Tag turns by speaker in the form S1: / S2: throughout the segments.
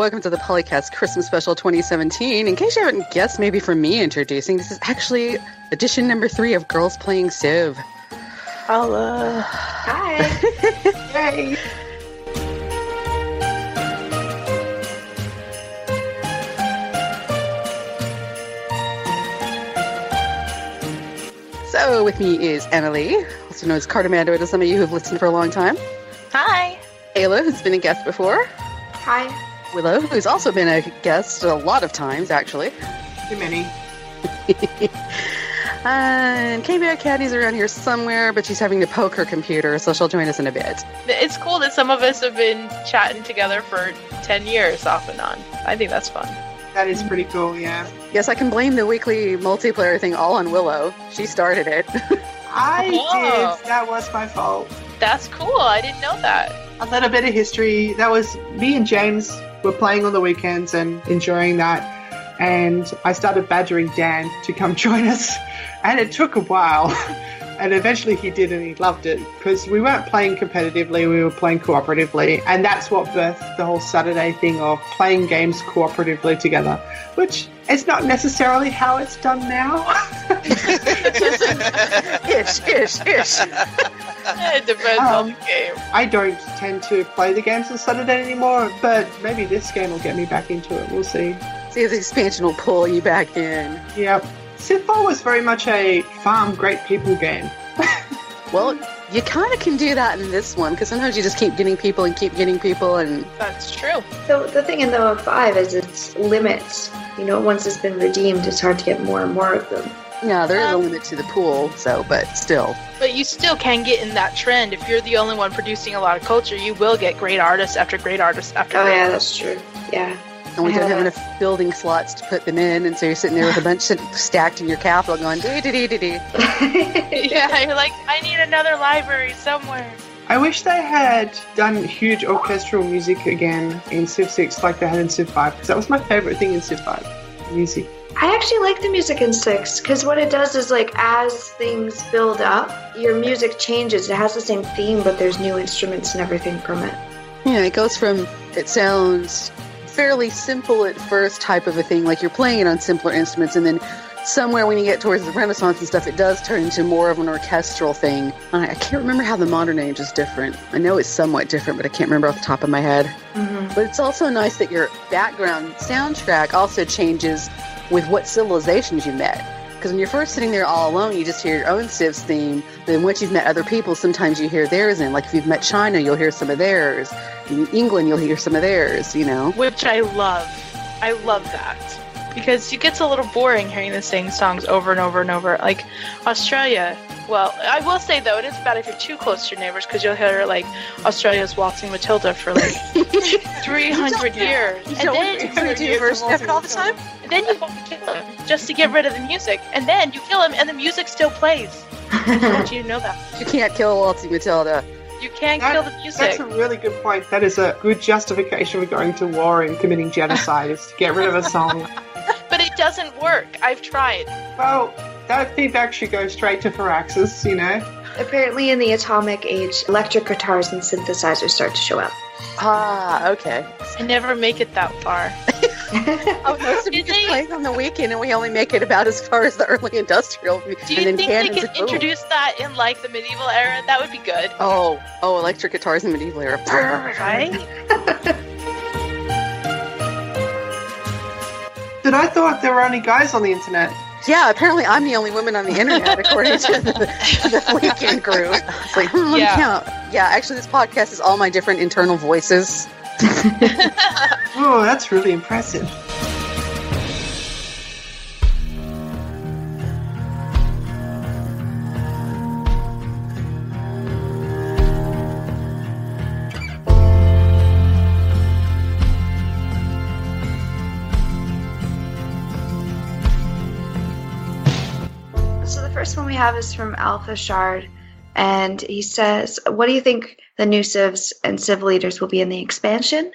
S1: welcome to the PolyCast Christmas Special 2017. In case you haven't guessed, maybe from me introducing, this is actually edition number 3 of Girls Playing Civ.
S2: Hello.
S3: Hi.
S2: Yay.
S1: So with me is Annalie, also known as Cardamando to some of you who've listened for a long time.
S2: Hi.
S1: Ayla, who's been a guest before.
S3: Hi.
S1: Willow, who's also been a guest a lot of times, actually.
S2: Too many.
S1: And K-Bear Caddy's around here somewhere, but she's having to poke her computer, so she'll join us in a bit.
S4: It's cool that some of us have been chatting together for 10 years off and on. I think that's fun.
S2: That is pretty cool, yeah.
S1: Yes, I can blame the weekly multiplayer thing all on Willow. She started it.
S2: I
S4: Oh.
S2: did. That was my fault.
S4: That's cool. I didn't know that.
S2: A little bit of history. That was me and James were playing on the weekends and enjoying that. And I started badgering Dan to come join us. And it took a while. And eventually he did, and he loved it. Because we weren't playing competitively, we were playing cooperatively. And that's what birthed the whole Saturday thing of playing games cooperatively together. Which is not necessarily how it's done now.
S1: Ish.
S4: It depends on the game.
S2: I don't tend to play the games on Saturday anymore, but maybe this game will get me back into it. We'll see.
S1: See if the expansion will pull you back in.
S2: Yep. Civ 4 was very much a farm great people game.
S1: Well, you kind of can do that in this one, because sometimes you just keep getting people, and
S4: That's true.
S3: So the thing in the 5 is its limits. You know, once it's been redeemed, it's hard to get more and more of them.
S1: yeah, there is a limit to the pool, but still.
S4: But you still can get in that trend. If you're the only one producing a lot of culture, you will get great artists after great artists after
S3: Oh
S4: great
S3: yeah,
S4: artists.
S3: that's true. Yeah.
S1: And we
S3: I
S1: don't
S3: have
S1: have enough building slots to put them in, and so you're sitting there with a bunch stacked in your capital going, dee-dee-dee-dee-dee.
S4: Yeah, you're like, I need another library somewhere.
S2: I wish they had done huge orchestral music again in Civ 6 like they had in Civ 5, because that was my favorite thing in Civ 5. Music.
S3: I actually like the music in 6 because what it does is, like, as things build up, your music changes. It has the same theme, but there's new instruments and everything from it.
S1: Yeah, it goes from, it sounds fairly simple at first type of a thing, like you're playing it on simpler instruments, and then somewhere when you get towards the Renaissance and stuff, it does turn into more of an orchestral thing. I can't remember how the modern age is different. I know it's somewhat different, but I can't remember off the top of my head.
S3: Mm-hmm.
S1: But it's also nice that your background soundtrack also changes with what civilizations you met. Because when you're first sitting there all alone, you just hear your own Civ's theme. Then once you've met other people, sometimes you hear theirs in. Like if you've met China, you'll hear some of theirs. In England, you'll hear some of theirs, you know.
S4: Which I love. I love that. Because it gets a little boring hearing the same songs over and over and over. Like Australia. Well, I will say, though, it is bad if you're too close to your neighbors, because you'll hear, like, Australia's Waltzing Matilda for, like, 300 years. And then
S1: you do your version of it all the time?
S4: And then you go kill him just to get rid of the music. And then you kill him and the music still plays. Don't you know that?
S1: You can't kill Waltzing Matilda.
S4: You can't kill the music.
S2: That's a really good point. That is a good justification for going to war and committing genocide, is to get rid of a song.
S4: But it doesn't work. I've tried.
S2: Well, that feedback should go straight to Firaxis, you know?
S3: Apparently in the atomic age, electric guitars and synthesizers start to show up.
S1: Ah, okay.
S4: I never make it that far.
S1: Oh, most of you just playing on the weekend, and we only make it about as far as the early industrial.
S4: Do you think they could introduce that in, like, the medieval era? That would be good.
S1: Oh, electric guitars in the medieval era.
S4: Right?
S2: But I thought there were only guys on the internet.
S1: Yeah, apparently I'm the only woman on the internet, according to the weekend group. It's like, let me count. Yeah, actually, this podcast is all my different internal voices.
S2: Oh, that's really impressive.
S3: So the first one we have is from Alpha Shard, and he says, what do you think the new civs and civ leaders will be in the expansion?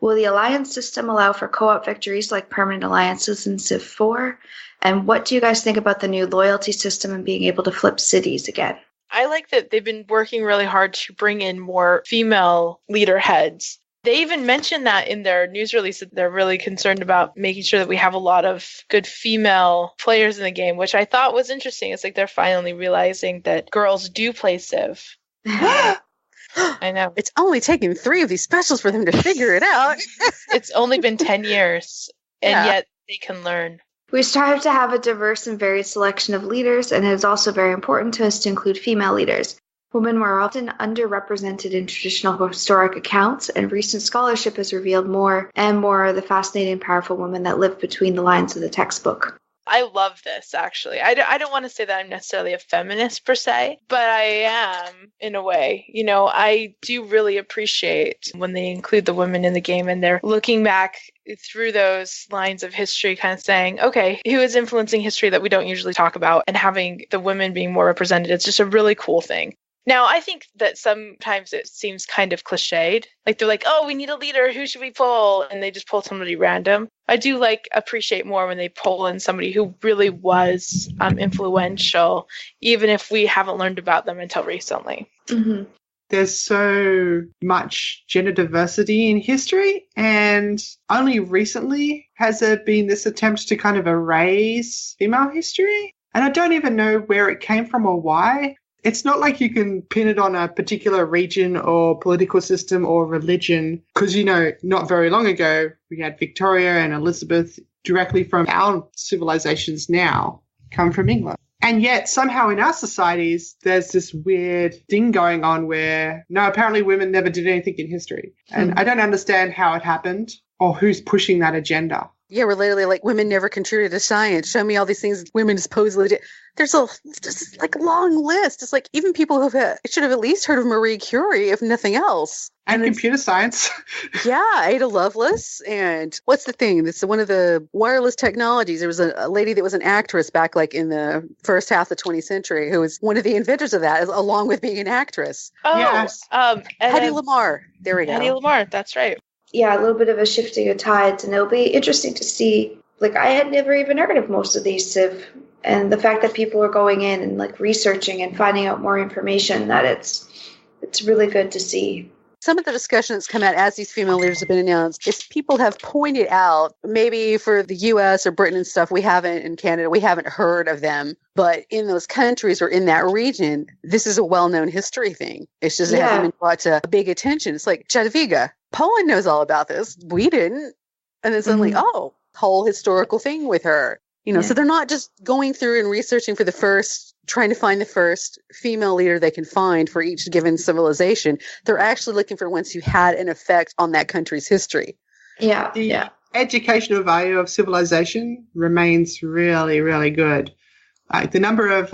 S3: Will the alliance system allow for co-op victories like permanent alliances in Civ 4? And what do you guys think about the new loyalty system and being able to flip cities again?
S4: I like that they've been working really hard to bring in more female leader heads. They even mentioned that in their news release that they're really concerned about making sure that we have a lot of good female players in the game, which I thought was interesting. It's like they're finally realizing that girls do play Civ. I know.
S1: It's only taken 3 of these specials for them to figure it out.
S4: It's only been 10 years, and yet they can learn.
S3: We strive to have a diverse and varied selection of leaders, and it is also very important to us to include female leaders. Women were often underrepresented in traditional historic accounts, and recent scholarship has revealed more and more of the fascinating, powerful women that live between the lines of the textbook.
S4: I love this, actually. I don't want to say that I'm necessarily a feminist per se, but I am in a way. You know, I do really appreciate when they include the women in the game and they're looking back through those lines of history, kind of saying, okay, who is influencing history that we don't usually talk about, and having the women being more represented. It's just a really cool thing. Now, I think that sometimes it seems kind of cliched. Like they're like, oh, we need a leader. Who should we pull? And they just pull somebody random. I do appreciate more when they pull in somebody who really was influential, even if we haven't learned about them until recently.
S3: Mm-hmm.
S2: There's so much gender diversity in history, and only recently has there been this attempt to kind of erase female history. And I don't even know where it came from or why. It's not like you can pin it on a particular region or political system or religion because, not very long ago, we had Victoria and Elizabeth directly from our civilizations now come from England. And yet somehow in our societies, there's this weird thing going on where, no, apparently women never did anything in history. And I don't understand how it happened or who's pushing that agenda.
S1: Yeah, we're literally like, women never contributed to science. Show me all these things women supposedly did. There's a long list. It's like even people who should have at least heard of Marie Curie, if nothing else.
S2: And computer science.
S1: Yeah, Ada Lovelace. And what's the thing? This is one of the wireless technologies. There was a lady that was an actress back in the first half of the 20th century who was one of the inventors of that, along with being an actress.
S4: Oh,
S2: yes.
S1: Hedy Lamarr. There we go.
S4: Hedy Lamarr, that's right.
S3: Yeah, a little bit of a shifting of tides, and it'll be interesting to see. I had never even heard of most of these Civ, and the fact that people are going in and researching and finding out more information, that it's really good to see.
S1: Some of the discussion that's come out as these female leaders have been announced is people have pointed out, maybe for the U.S. or Britain and stuff, in Canada, we haven't heard of them. But in those countries or in that region, this is a well-known history thing. It's just it hasn't been brought to big attention. It's like Jadwiga. Poland knows all about this. We didn't. And then suddenly, whole historical thing with her. So they're not just going through and researching for trying to find the first female leader they can find for each given civilization. They're actually looking for ones who had an effect on that country's history.
S3: Yeah.
S2: The educational value of civilization remains really, really good. The number of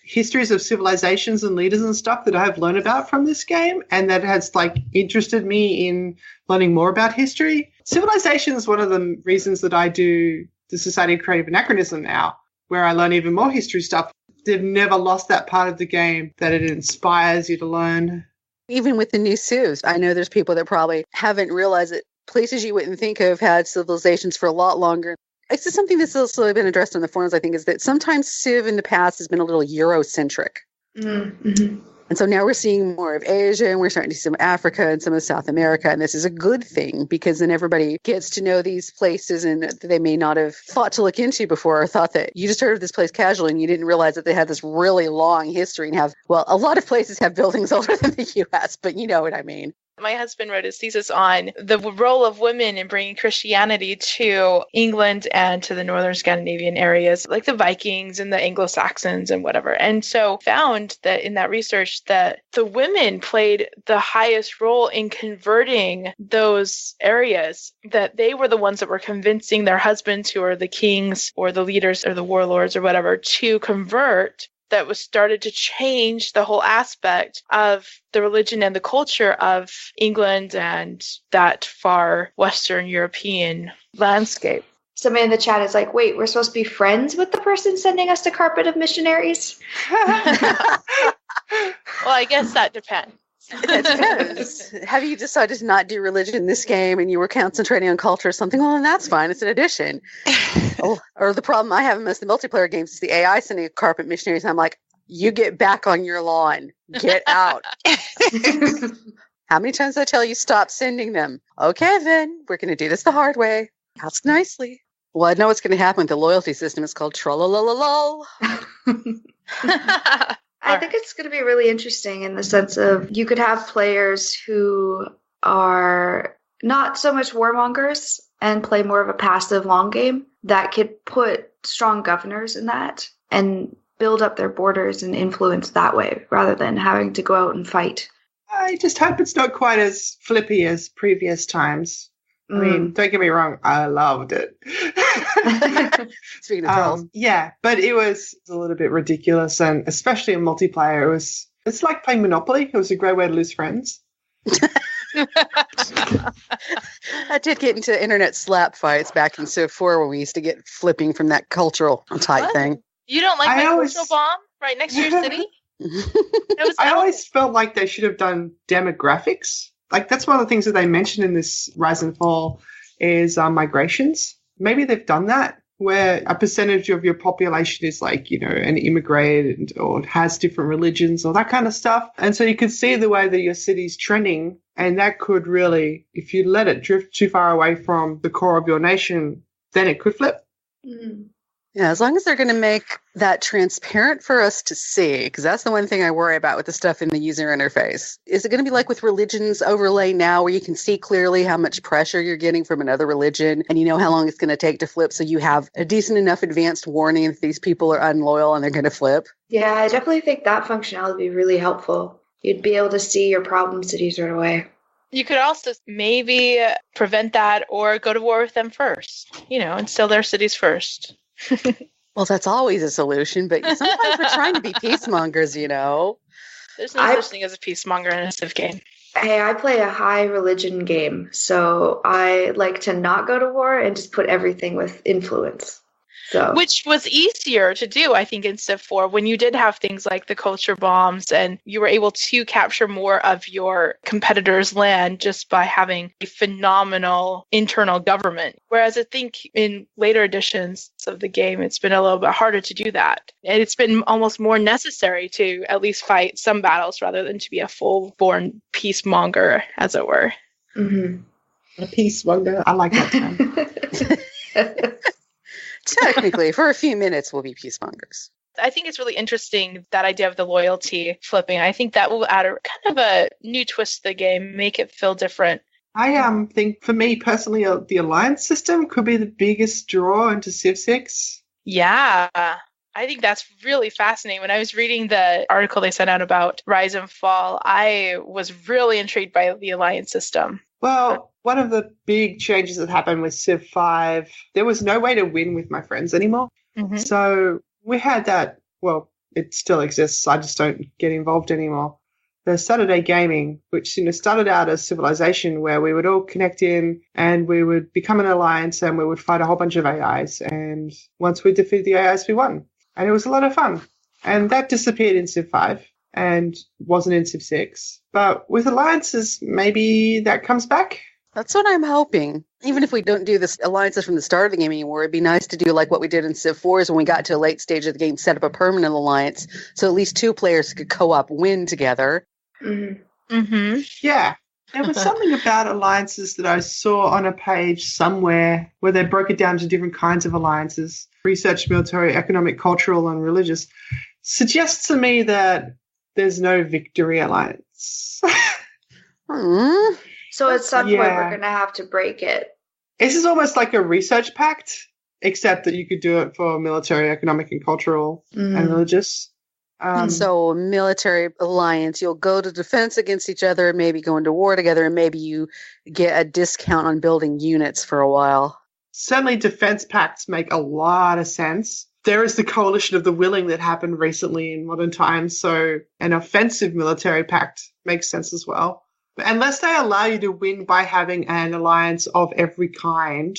S2: histories of civilizations and leaders and stuff that I've learned about from this game, and that has interested me in learning more about history. Civilization is one of the reasons that I do the Society of Creative Anachronism now, where I learn even more history stuff. They've never lost that part of the game that it inspires you to learn.
S1: Even with the new Civs, I know there's people that probably haven't realized that places you wouldn't think of had civilizations for a lot longer. It's just something that's also been addressed on the forums, I think, is that sometimes Civ in the past has been a little Eurocentric.
S3: Mm-hmm.
S1: And so now we're seeing more of Asia, and we're starting to see some Africa and some of South America. And this is a good thing because then everybody gets to know these places and they may not have thought to look into before, or thought that you just heard of this place casually and you didn't realize that they had this really long history and a lot of places have buildings older than the U.S., but you know what I mean.
S4: My husband wrote his thesis on the role of women in bringing Christianity to England and to the northern Scandinavian areas, like the Vikings and the Anglo-Saxons and whatever. And so found that in that research that the women played the highest role in converting those areas, that they were the ones that were convincing their husbands, who are the kings or the leaders or the warlords or whatever, to convert. That was started to change the whole aspect of the religion and the culture of England and that far Western European landscape.
S3: Somebody in the chat is like, wait, we're supposed to be friends with the person sending us the carpet of missionaries?
S4: Well, I guess that depends.
S1: It depends. Have you decided to not do religion in this game and you were concentrating on culture or something? Well, then that's fine. It's an addition. Or the problem I have in most of the multiplayer games is the AI sending a carpet missionaries. And I'm like, you get back on your lawn. Get out. How many times did I tell you stop sending them? Okay, then we're going to do this the hard way. Ask nicely. Well, I know what's going to happen with the loyalty system. It's called trollololol.
S3: I think it's going to be really interesting in the sense of you could have players who are not so much warmongers and play more of a passive long game that could put strong governors in that and build up their borders and influence that way rather than having to go out and fight.
S2: I just hope it's not quite as flippy as previous times. I mean, don't get me wrong, I loved it.
S1: Speaking of trolls.
S2: Yeah, but it was a little bit ridiculous, and especially in multiplayer, it's like playing Monopoly. It was a great way to lose friends.
S1: I did get into internet slap fights back in Civ 4 when we used to get flipping from that cultural type thing.
S4: You don't like my cultural bomb right next to your city?
S2: I always felt like they should have done demographics. Like, that's one of the things that they mentioned in this Rise and Fall is migrations. Maybe they've done that, where a percentage of your population is like, an immigrant or has different religions or that kind of stuff. And so you could see the way that your city's trending, and that could really, if you let it drift too far away from the core of your nation, then it could flip.
S3: Mm.
S1: Yeah, as long as they're going to make that transparent for us to see, because that's the one thing I worry about with the stuff in the user interface. Is it going to be like with religions overlay now, where you can see clearly how much pressure you're getting from another religion, and you know how long it's going to take to flip, so you have a decent enough advanced warning if these people are unloyal and they're going to flip?
S3: Yeah, I definitely think that functionality would be really helpful. You'd be able to see your problem cities right away.
S4: You could also maybe prevent that or go to war with them first, and steal their cities first.
S1: Well, that's always a solution, but sometimes we're trying to be peacemongers,
S4: There's no such thing as a peacemonger in a Civ game.
S3: Hey, I play a high religion game, so I like to not go to war and just put everything with influence. So.
S4: Which was easier to do, I think, in Civ 4 when you did have things like the culture bombs and you were able to capture more of your competitor's land just by having a phenomenal internal government. Whereas I think in later editions of the game, it's been a little bit harder to do that. And it's been almost more necessary to at least fight some battles rather than to be a full-born peacemonger, as it were.
S3: Mm-hmm.
S2: A peacemonger. I like that term.
S1: Technically, for a few minutes, we'll be peacemongers.
S4: I think it's really interesting, that idea of the loyalty flipping. I think that will add a kind of a new twist to the game, make it feel different.
S2: I think, for me personally, the alliance system could be the biggest draw into Civ 6.
S4: Yeah, I think that's really fascinating. When I was reading the article they sent out about Rise and Fall, I was really intrigued by the alliance system.
S2: Well, one of the big changes that happened with Civ 5, there was no way to win with my friends anymore.
S4: Mm-hmm.
S2: So we had that, well, it still exists. I just don't get involved anymore. The Saturday gaming, which started out as Civilization, where we would all connect in and we would become an alliance and we would fight a whole bunch of AIs. And once we defeated the AIs, we won. And it was a lot of fun. And that disappeared in Civ 5. And wasn't in Civ 6. But with alliances, maybe that comes back.
S1: That's what I'm hoping. Even if we don't do this alliances from the start of the game anymore, it'd be nice to do like what we did in Civ 4 is when we got to a late stage of the game, set up a permanent alliance so at least two players could co-op win together.
S3: Mm-hmm.
S4: Mm-hmm.
S2: Yeah. There was something about alliances that I saw on a page somewhere where they broke it down to different kinds of alliances. Research, military, economic, cultural, and religious. Suggests to me that there's no victory alliance.
S3: So at some point, we're going to have to break it.
S2: This is almost like a research pact, except that you could do it for military, economic, and cultural and religious.
S1: So military alliance, you'll go to defense against each other, maybe go into war together, and maybe you get a discount on building units for a while.
S2: Certainly defense pacts make a lot of sense. There is the coalition of the willing that happened recently in modern times, so an offensive military pact makes sense as well. But unless they allow you to win by having an alliance of every kind.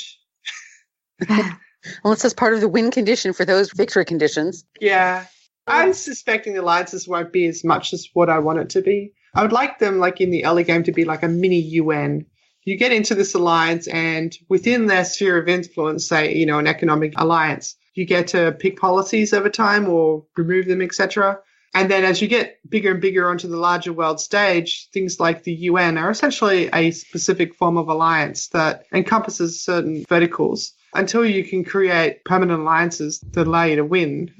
S1: Unless that's part of the win condition for those victory conditions.
S2: Yeah. I'm suspecting the alliances won't be as much as what I want it to be. I would like them, like in the early game, to be like a mini UN. You get into this alliance, and within their sphere of influence, say, an economic alliance, you get to pick policies over time or remove them, etc. And then as you get bigger and bigger onto the larger world stage, things like the UN are essentially a specific form of alliance that encompasses certain verticals until you can create permanent alliances that allow you to win.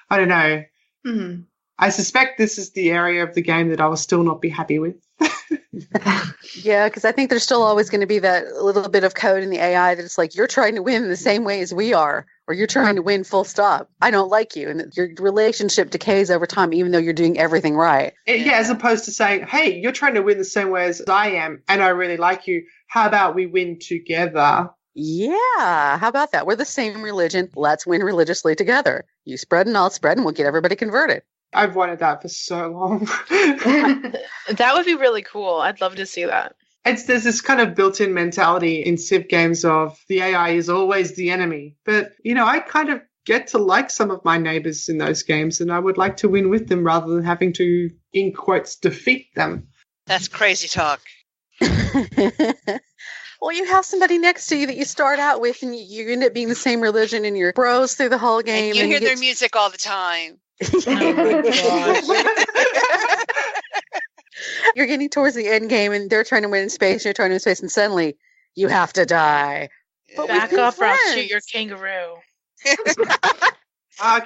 S2: I don't know.
S3: Mm-hmm.
S2: I suspect this is the area of the game that I will still not be happy with.
S1: Yeah, because I think there's still always going to be that little bit of code in the AI that it's like, you're trying to win the same way as we are, or you're trying to win full stop. I don't like you. And that your relationship decays over time, even though you're doing everything right.
S2: Yeah, as opposed to saying, hey, you're trying to win the same way as I am, and I really like you. How about we win together?
S1: Yeah, how about that? We're the same religion. Let's win religiously together. You spread and I'll spread, and we'll get everybody converted.
S2: I've wanted that for so long.
S4: That would be really cool. I'd love to see that.
S2: There's this kind of built-in mentality in Civ games of the AI is always the enemy. But, I kind of get to like some of my neighbors in those games, and I would like to win with them rather than having to, in quotes, defeat them.
S5: That's crazy talk.
S1: Well, you have somebody next to you that you start out with, and you end up being the same religion, and you're bros through the whole game.
S5: And you hear their music all the time.
S1: You're getting towards the end game, and they're trying to win in space, you're trying to win in space, and suddenly you have to die.
S5: Yeah.
S4: Back up or I'll shoot your kangaroo.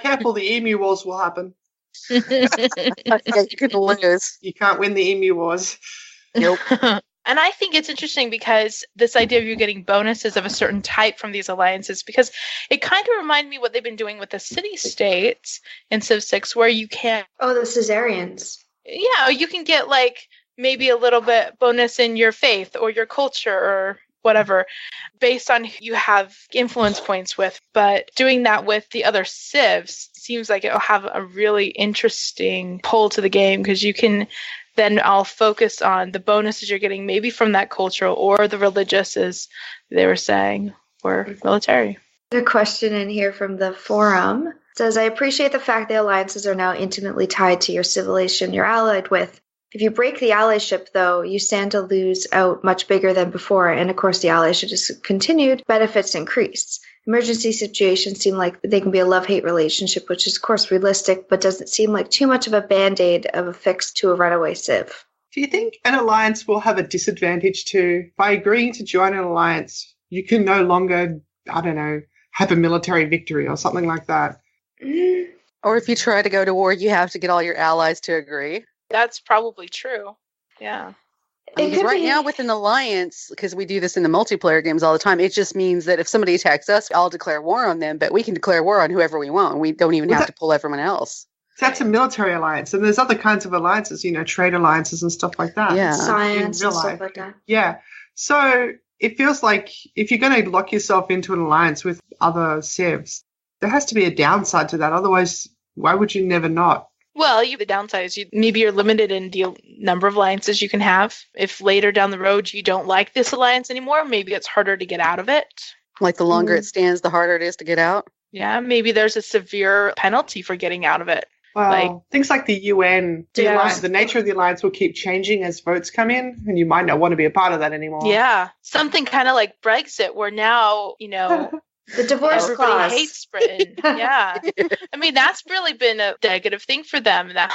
S2: Careful, the emu wars will happen.
S1: Yeah, you're going to lose.
S2: You can't win the emu wars.
S1: Nope.
S4: And I think it's interesting because this idea of you getting bonuses of a certain type from these alliances, because it kind of reminded me what they've been doing with the city-states in Civ 6, where you can...
S3: Oh, the Caesarians.
S4: Yeah, you can get maybe a little bit bonus in your faith or your culture or whatever based on who you have influence points with. But doing that with the other civs seems like it'll have a really interesting pull to the game, because you can then all focus on the bonuses you're getting maybe from that cultural or the religious, as they were saying, or military.
S3: A question in here from the forum says, I appreciate the fact that alliances are now intimately tied to your civilization you're allied with. If you break the allyship, though, you stand to lose out much bigger than before, and of course the allyship is continued, benefits increase. Emergency situations seem like they can be a love-hate relationship, which is of course realistic, but doesn't seem like too much of a band-aid of a fix to a runaway civ.
S2: Do you think an alliance will have a disadvantage too? By agreeing to join an alliance, you can no longer, I don't know, have a military victory or something like that.
S1: Or if you try to go to war, you have to get all your allies to agree.
S4: That's probably true. Yeah.
S1: Because right now with an alliance, because we do this in the multiplayer games all the time, it just means that if somebody attacks us, I'll declare war on them, but we can declare war on whoever we want. We don't even have to pull everyone else.
S2: That's a military alliance. And there's other kinds of alliances, trade alliances and stuff like that.
S1: Yeah.
S3: Science and stuff like that.
S2: Yeah. So it feels like if you're going to lock yourself into an alliance with other civs, there has to be a downside to that. Otherwise, why would you never not?
S4: Well, the downside is maybe you're limited in the number of alliances you can have. If later down the road you don't like this alliance anymore, maybe it's harder to get out of it.
S1: Like the longer it stands, the harder it is to get out?
S4: Yeah, maybe there's a severe penalty for getting out of it.
S2: Well, things like the UN, the nature of the alliance will keep changing as votes come in, and you might not want to be a part of that anymore.
S4: Yeah, something kind of like Brexit, where now,
S3: the divorce
S4: everybody
S3: clause.
S4: Hates Britain. Yeah. I mean, that's really been a negative thing for them. That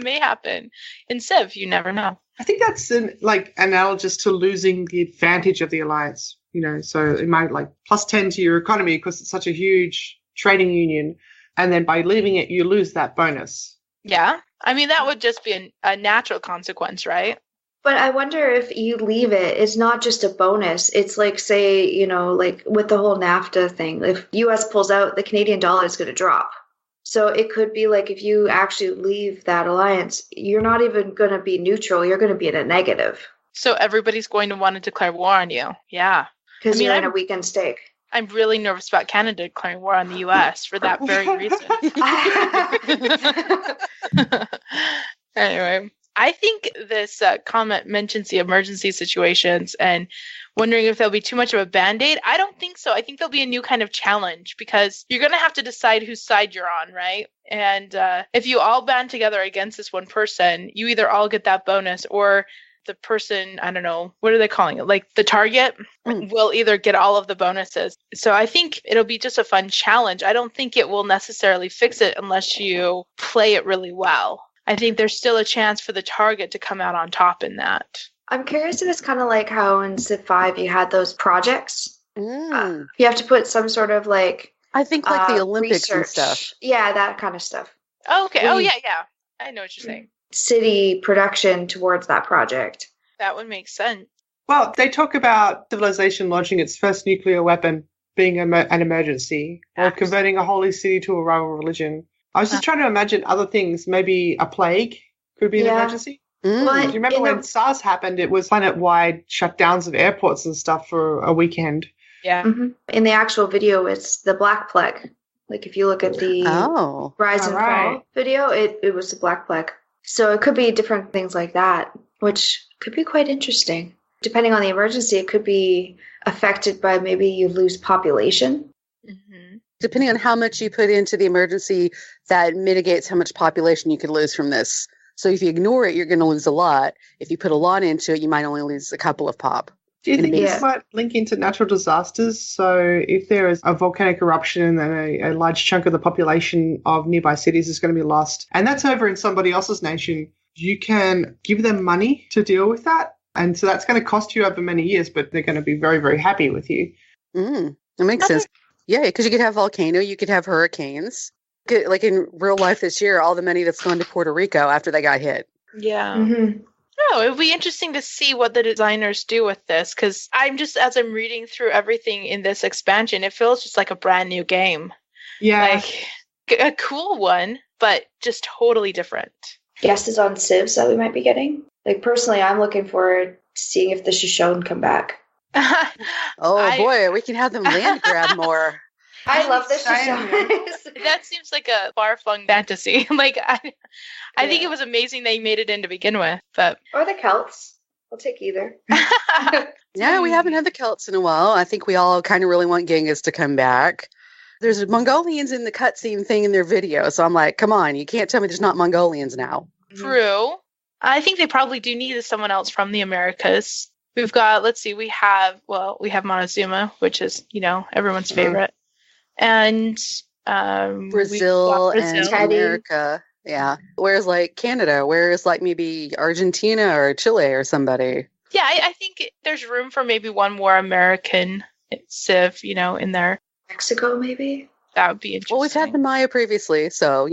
S4: may happen in Civ. You never know.
S2: I think that's analogous to losing the advantage of the alliance. So it might plus 10 to your economy because it's such a huge trading union. And then by leaving it, you lose that bonus.
S4: Yeah. I mean, that would just be a natural consequence, right?
S3: But I wonder if you leave it, it's not just a bonus. It's like, say, with the whole NAFTA thing, if US pulls out, the Canadian dollar is going to drop. So it could be like if you actually leave that alliance, you're not even going to be neutral. You're going to be in a negative.
S4: So everybody's going to want to declare war on you. Yeah.
S3: Because you're in a weakened stake.
S4: I'm really nervous about Canada declaring war on the U.S. for that very reason. Anyway, I think this comment mentions the emergency situations and wondering if there'll be too much of a Band-Aid. I don't think so. I think there'll be a new kind of challenge because you're going to have to decide whose side you're on, right? And if you all band together against this one person, you either all get that bonus or the person, I don't know, what are they calling it? Like the target will either get all of the bonuses. So I think it'll be just a fun challenge. I don't think it will necessarily fix it unless you play it really well. I think there's still a chance for the target to come out on top in that.
S3: I'm curious if it's kind of like how in Civ 5 you had those projects. You have to put some sort of like...
S1: I think like the Olympics
S3: research.
S1: And stuff.
S3: Yeah, that kind of stuff.
S4: Oh, okay. Oh, yeah. I know what you're saying.
S3: City production towards that project.
S4: That would make sense.
S2: Well, they talk about civilization launching its first nuclear weapon being an emergency, or converting a holy city to a rival religion. I was just trying to imagine other things. Maybe a plague could be an emergency.
S3: Well,
S2: Do you remember when SARS happened? It was planet-wide shutdowns of airports and stuff for a weekend.
S4: Yeah.
S3: Mm-hmm. In the actual video, it's the Black Plague. Like if you look at the Rise and Fall video, it was the Black Plague. So it could be different things like that, which could be quite interesting. Depending on the emergency, it could be affected by maybe you lose population.
S1: Mm-hmm. Depending on how much you put into the emergency, that mitigates how much population you could lose from this. So if you ignore it, you're going to lose a lot. If you put a lot into it, you might only lose a couple of pop.
S2: Do you think this might link into natural disasters? So if there is a volcanic eruption and a large chunk of the population of nearby cities is going to be lost, and that's over in somebody else's nation, you can give them money to deal with that. And so that's going to cost you over many years, but they're going to be very, very happy with you.
S1: That makes sense. Yeah, because you could have volcano, you could have hurricanes. Like in real life this year, all the money that's gone to Puerto Rico after they got hit.
S4: Yeah. Mm-hmm. Oh, it would be interesting to see what the designers do with this, because as I'm reading through everything in this expansion, it feels just like a brand new game.
S2: Yeah.
S4: Like a cool one, but just totally different.
S3: Guesses on civs that we might be getting? Like personally, I'm looking forward to seeing if the Shoshone come back.
S1: Boy, we can have them land grab more.
S3: I love the Shoshone.
S4: That seems like a far-flung fantasy. Like I think it was amazing they made it in to begin with, but
S3: or the Celts. I'll take either.
S1: Yeah, we haven't had the Celts in a while. I think we all kind of really want Genghis to come back. There's Mongolians in the cutscene thing in their video, so I'm like, come on, you can't tell me there's not Mongolians now.
S4: True. I think they probably do need someone else from the Americas. We've got, we have Montezuma, which is, everyone's favorite. And
S1: Brazil and America. Yeah. Whereas like Canada, whereas like maybe Argentina or Chile or somebody.
S4: Yeah, I think there's room for maybe one more American civ, in there.
S3: Mexico, maybe?
S4: That would be interesting.
S1: Well, we've had the Maya previously, so,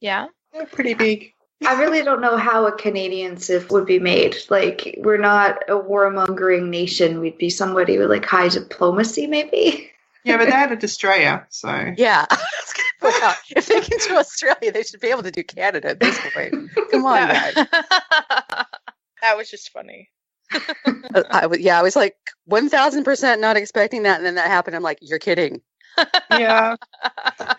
S4: Yeah.
S2: They're pretty big.
S3: I really don't know how a Canadian civ would be made. Like, we're not a warmongering nation. We'd be somebody with, like, high diplomacy, maybe.
S2: Yeah, but they had a destroyer, so...
S1: Yeah. If they can do Australia, they should be able to do Canada at this point. Come on, guys.
S4: That was just funny.
S1: I was like 1,000% not expecting that, and then that happened. I'm like, you're kidding.
S2: Yeah.
S4: I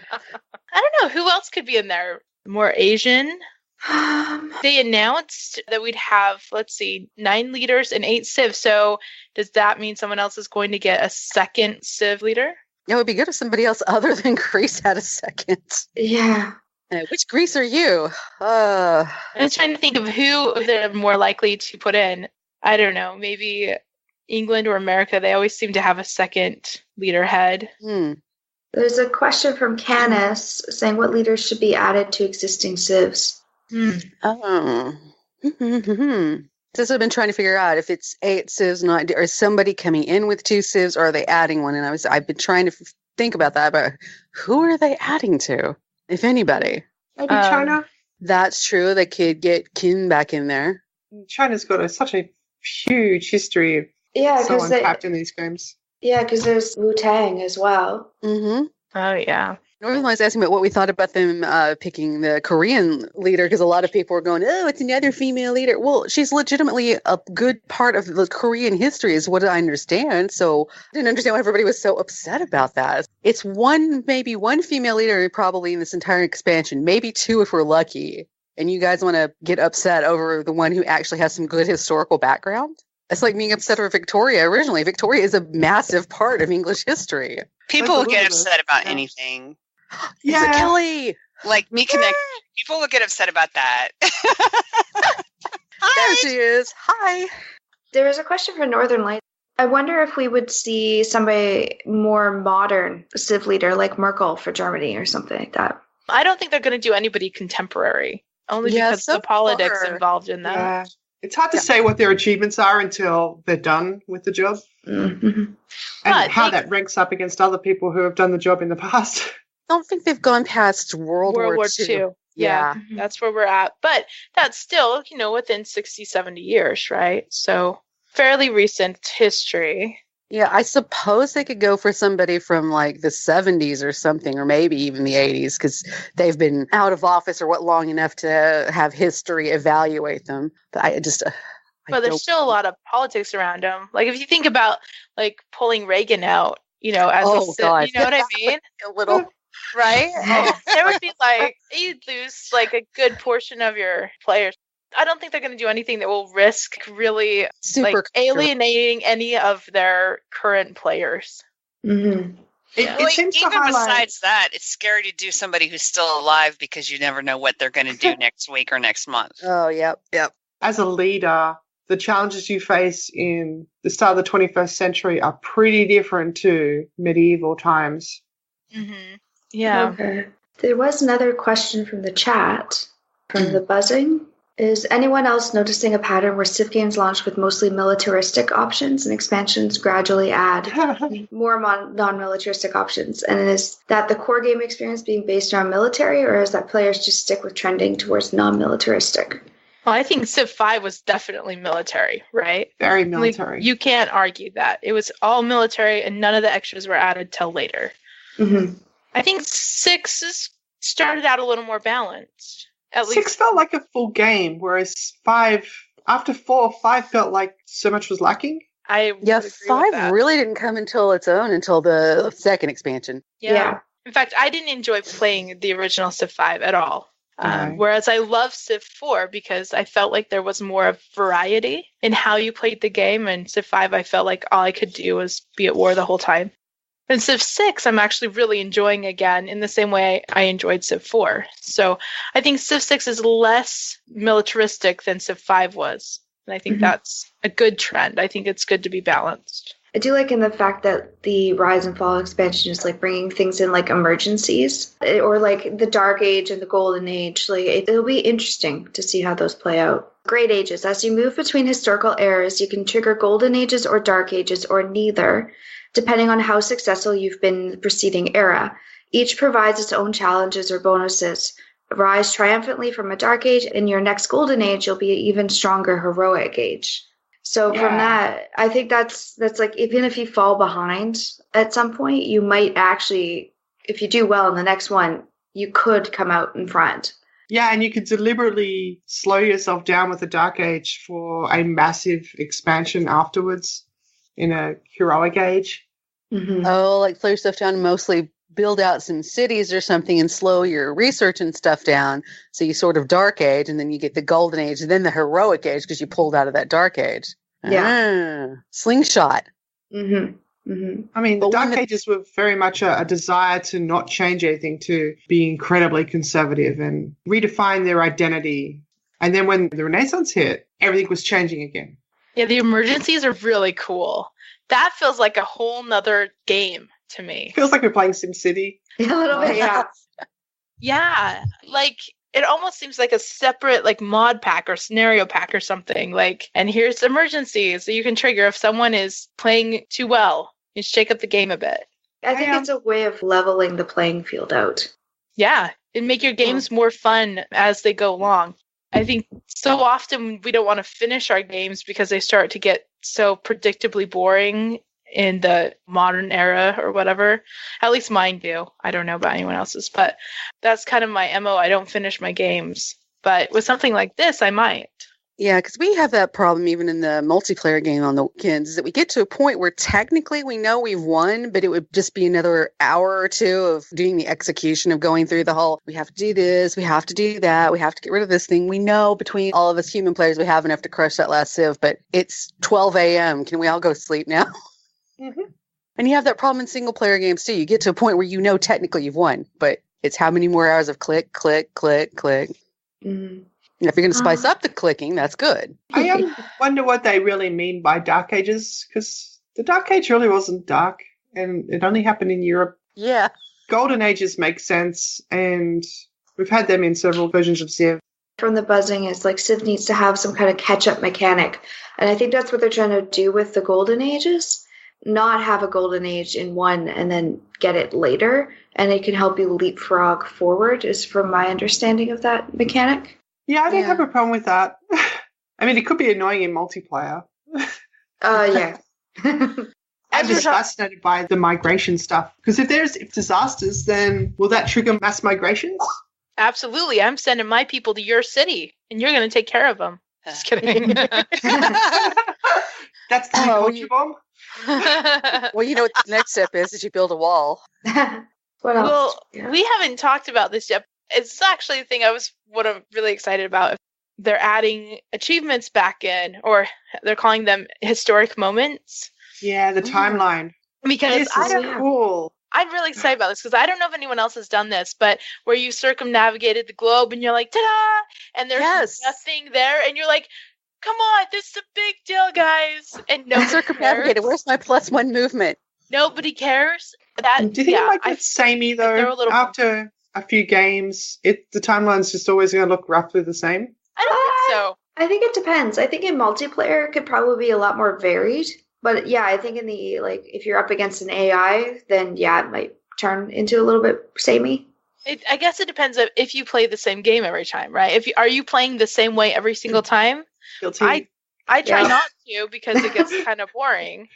S4: don't know. Who else could be in there? More Asian? They announced that we'd have, 9 leaders and 8 civs. So does that mean someone else is going to get a second civ leader?
S1: It would be good if somebody else other than Greece had a second.
S3: Yeah.
S1: Which Greece are you?
S4: I'm trying to think of who they're more likely to put in. I don't know. Maybe England or America. They always seem to have a second leader head.
S3: There's a question from Canis saying what leaders should be added to existing civs.
S1: This I've been trying to figure out if it's 8 civs, or somebody coming in with 2 civs, or are they adding one? And I've been trying to think about that, but who are they adding to, if anybody?
S2: Maybe China.
S1: That's true. They could get Kim back in there.
S2: China's got such a huge history of so untapped in these games.
S3: Yeah, because there's Wu-Tang as well.
S1: Mm-hmm.
S4: Oh, yeah.
S1: I was asking about what we thought about them picking the Korean leader, because a lot of people were going, oh, it's another female leader. Well, she's legitimately a good part of the Korean history is what I understand. So I didn't understand why everybody was so upset about that. It's maybe one female leader probably in this entire expansion, maybe 2 if we're lucky. And you guys want to get upset over the one who actually has some good historical background? It's like being upset over Victoria originally. Victoria is a massive part of English history.
S5: People will get upset about anything.
S1: Yeah. Kelly.
S5: Like me connect. People will get upset about that.
S1: There she is. Hi.
S3: There was a question for Northern Lights. I wonder if we would see somebody more modern Civ leader like Merkel for Germany or something like that.
S4: I don't think they're going to do anybody contemporary, only because of the politics involved in that.
S2: Yeah. It's hard to say what their achievements are until they're done with the job.
S3: Mm-hmm.
S2: And how that ranks up against other people who have done the job in the past.
S1: I don't think they've gone past World War II.
S4: Yeah, that's where we're at. But that's still, within 60, 70 years, right? So fairly recent history.
S1: Yeah, I suppose they could go for somebody from like the 70s or something, or maybe even the 80s, because they've been out of office or long enough to have history evaluate them. But
S4: but there's still a lot of politics around them. Like if you think about like pulling Reagan out, as
S1: God.
S4: You know what I mean?
S1: A little.
S4: Right? There would be you'd lose like a good portion of your players. I don't think they're going to do anything that will risk really alienating any of their current players.
S3: Mm-hmm.
S2: It seems
S5: even
S2: to highlight...
S5: besides that, it's scary to do somebody who's still alive because you never know what they're going to do next week or next month.
S1: Oh, yep.
S2: As a leader, the challenges you face in the start of the 21st century are pretty different to medieval times.
S4: Mm-hmm. Yeah.
S3: Okay. There was another question from the chat, from the buzzing. Is anyone else noticing a pattern where Civ games launch with mostly militaristic options and expansions gradually add more non-militaristic options? And is that the core game experience being based around military, or is that players just stick with trending towards non-militaristic?
S4: Well, I think Civ 5 was definitely military, right?
S2: Very military.
S4: You can't argue that. It was all military and none of the extras were added till later.
S3: Mm-hmm.
S4: I think 6 started out a little more balanced. At
S2: 6 felt like a full game, whereas 5, after 4, 5 felt like so much was lacking.
S1: 5 really didn't come until its own until the second expansion.
S3: Yeah.
S4: In fact, I didn't enjoy playing the original Civ 5 at all. Whereas I love Civ 4 because I felt like there was more of variety in how you played the game. And Civ 5, I felt like all I could do was be at war the whole time. And Civ 6, I'm actually really enjoying again in the same way I enjoyed Civ 4. So I think Civ 6 is less militaristic than Civ 5 was. And I think that's a good trend. I think it's good to be balanced.
S3: I do like in the fact that the Rise and Fall expansion is like bringing things in like emergencies or like the Dark Age and the Golden Age. Like it'll be interesting to see how those play out. Great Ages. As you move between historical eras, you can trigger Golden Ages or Dark Ages or neither, depending on how successful you've been in the preceding era. Each provides its own challenges or bonuses. Rise triumphantly from a Dark Age, in your next Golden Age, you'll be an even stronger Heroic Age. So from that, I think that's like, even if you fall behind at some point, you might actually, if you do well in the next one, you could come out in front.
S2: Yeah, and you could deliberately slow yourself down with the Dark Age for a massive expansion afterwards in a Heroic Age.
S3: Mm-hmm.
S1: Oh, like slow yourself down and mostly build out some cities or something and slow your research and stuff down. So you sort of Dark Age, and then you get the Golden Age, and then the Heroic Age because you pulled out of that Dark Age.
S3: Yeah.
S1: Slingshot.
S3: Mm-hmm. Mm-hmm.
S2: I mean, the Dark Ages were very much a desire to not change anything, to be incredibly conservative and redefine their identity. And then when the Renaissance hit, everything was changing again.
S4: Yeah, the emergencies are really cool. That feels like a whole nother game to me.
S2: Feels like we're playing SimCity.
S3: Yeah, a little bit, yeah.
S4: Yeah, like it almost seems like a separate like mod pack or scenario pack or something. Like, and here's emergencies that you can trigger if someone is playing too well. You shake up the game a bit.
S3: I think it's a way of leveling the playing field out.
S4: Yeah, and make your games more fun as they go along. I think so often we don't want to finish our games because they start to get so predictably boring in the modern era or whatever. At least mine do. I don't know about anyone else's, but that's kind of my MO. I don't finish my games. But with something like this, I might.
S1: Yeah, because we have that problem even in the multiplayer game on the weekends, is that we get to a point where technically we know we've won, but it would just be another hour or two of doing the execution of going through the whole, we have to do this, we have to do that, we have to get rid of this thing. We know between all of us human players we have enough to crush that last Civ, but it's 12 a.m. Can we all go sleep now?
S2: Mm-hmm.
S1: And you have that problem in single player games too. You get to a point where you know technically you've won, but it's how many more hours of click, click, click, click.
S3: Mm-hmm.
S1: If you're going to spice up the clicking, that's good.
S2: I wonder what they really mean by Dark Ages, because the Dark Age really wasn't dark, and it only happened in Europe.
S1: Yeah.
S2: Golden Ages make sense, and we've had them in several versions of Civ.
S3: From the buzzing is like Civ needs to have some kind of catch-up mechanic. And I think that's what they're trying to do with the Golden Ages. Not have a Golden Age in one and then get it later. And it can help you leapfrog forward, is from my understanding of that mechanic.
S2: Yeah, I don't have a problem with that. I mean, it could be annoying in multiplayer.
S3: Yeah.
S2: I'm just fascinated by the migration stuff. Because if there's disasters, then will that trigger mass migrations?
S4: Absolutely. I'm sending my people to your city, and you're going to take care of them. Just kidding.
S2: That's the culture bomb?
S1: Well, you know what the next step is you build a wall.
S3: What else?
S4: Well, we haven't talked about this yet. It's actually the thing what I'm really excited about. They're adding achievements back in, or they're calling them historic moments.
S2: Yeah, the timeline.
S4: Because
S2: This is cool.
S4: I'm really excited about this because I don't know if anyone else has done this, but where you circumnavigated the globe and you're like, ta-da! And there's nothing there, and you're like, come on, this is a big deal, guys. And nobody
S1: circumnavigated.
S4: cares.
S1: Where's my +1 movement?
S4: Nobody cares.
S2: Do you think it might get samey, though? After a few games, the timeline's just always going to look roughly the same?
S4: I don't think so.
S3: I think it depends. I think in multiplayer, it could probably be a lot more varied. But yeah, I think in the, like, if you're up against an AI, then yeah, it might turn into a little bit samey.
S4: I guess it depends if you play the same game every time, right? Are you playing the same way every single time?
S2: Guilty.
S4: I try not to because it gets kind of boring.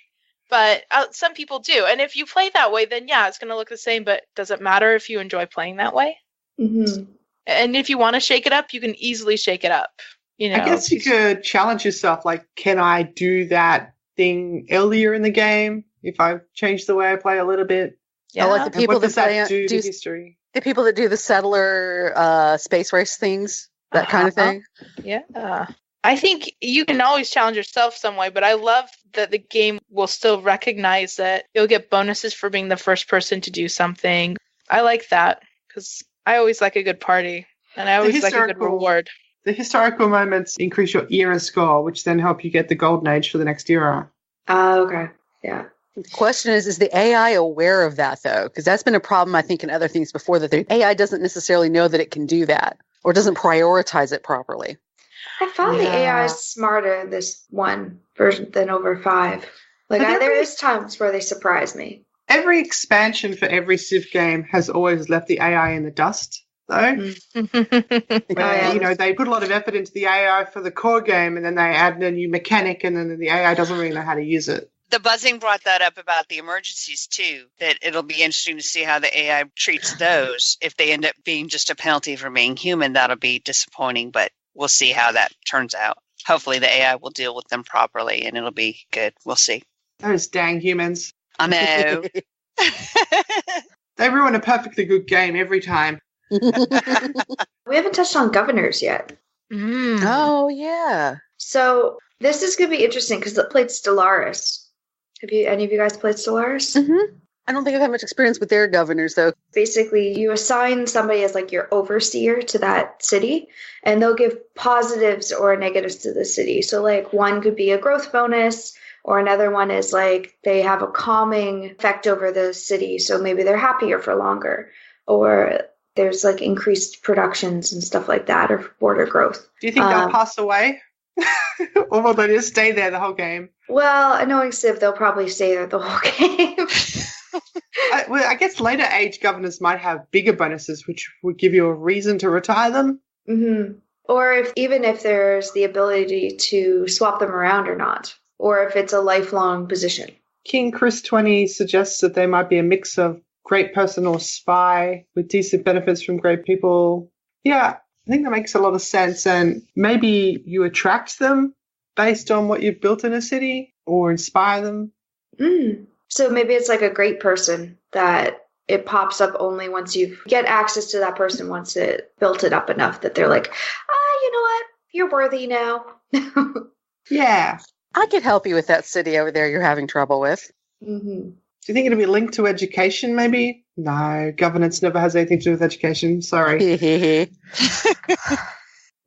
S4: But some people do. And if you play that way, then yeah, it's going to look the same. But does it matter if you enjoy playing that way?
S3: Mm-hmm.
S4: And if you want to shake it up, you can easily shake it up. You know,
S2: I guess you could challenge yourself, like, can I do that thing earlier in the game if I change the way I play a little bit?
S1: Yeah, I like the people that
S2: do history.
S1: The people that do the settler space race things, that kind of thing.
S4: Yeah. I think you can always challenge yourself some way, but I love that the game will still recognize that you'll get bonuses for being the first person to do something. I like that because I always like a good party, and I always like a good reward.
S2: The historical moments increase your era score, which then help you get the golden age for the next era.
S3: Okay. Yeah.
S1: The question is the AI aware of that, though? Because that's been a problem, I think, in other things before, that the AI doesn't necessarily know that it can do that or doesn't prioritize it properly.
S3: I found the AI smarter this one version than over 5. Like, there is times where they surprise me.
S2: Every expansion for every Civ game has always left the AI in the dust, though. Where, they put a lot of effort into the AI for the core game, and then they add a new mechanic, and then the AI doesn't really know how to use it.
S5: The buzzing brought that up about the emergencies, too, that it'll be interesting to see how the AI treats those. If they end up being just a penalty for being human, that'll be disappointing, but we'll see how that turns out. Hopefully the AI will deal with them properly, and it'll be good. We'll see.
S2: Those dang humans.
S5: I know.
S2: They ruin a perfectly good game every time.
S3: We haven't touched on governors yet.
S1: Oh, yeah.
S3: So this is going to be interesting because it played Stellaris. Have any of you guys played Stellaris?
S1: Mm-hmm. I don't think I've had much experience with their governors, though.
S3: Basically, you assign somebody as like your overseer to that city, and they'll give positives or negatives to the city. So like one could be a growth bonus, or another one is like they have a calming effect over the city, so maybe they're happier for longer. Or there's like increased productions and stuff like that, or border growth.
S2: Do you think they'll pass away? Or will they just stay there the whole game?
S3: Well, knowing Civ, they'll probably stay there the whole game.
S2: I guess later age governors might have bigger bonuses, which would give you a reason to retire them.
S3: Mm-hmm. Or even if there's the ability to swap them around or not, or if it's a lifelong position.
S2: King Chris 20 suggests that they might be a mix of great person or spy with decent benefits from great people. Yeah, I think that makes a lot of sense. And maybe you attract them based on what you've built in a city or inspire them.
S3: So maybe it's like a great person that it pops up only once you get access to that person, once it built it up enough that they're like, you know what? You're worthy now.
S2: Yeah.
S1: I could help you with that city over there you're having trouble with.
S3: Mm-hmm.
S2: Do you think it'll be linked to education, maybe? No, governance never has anything to do with education. Sorry.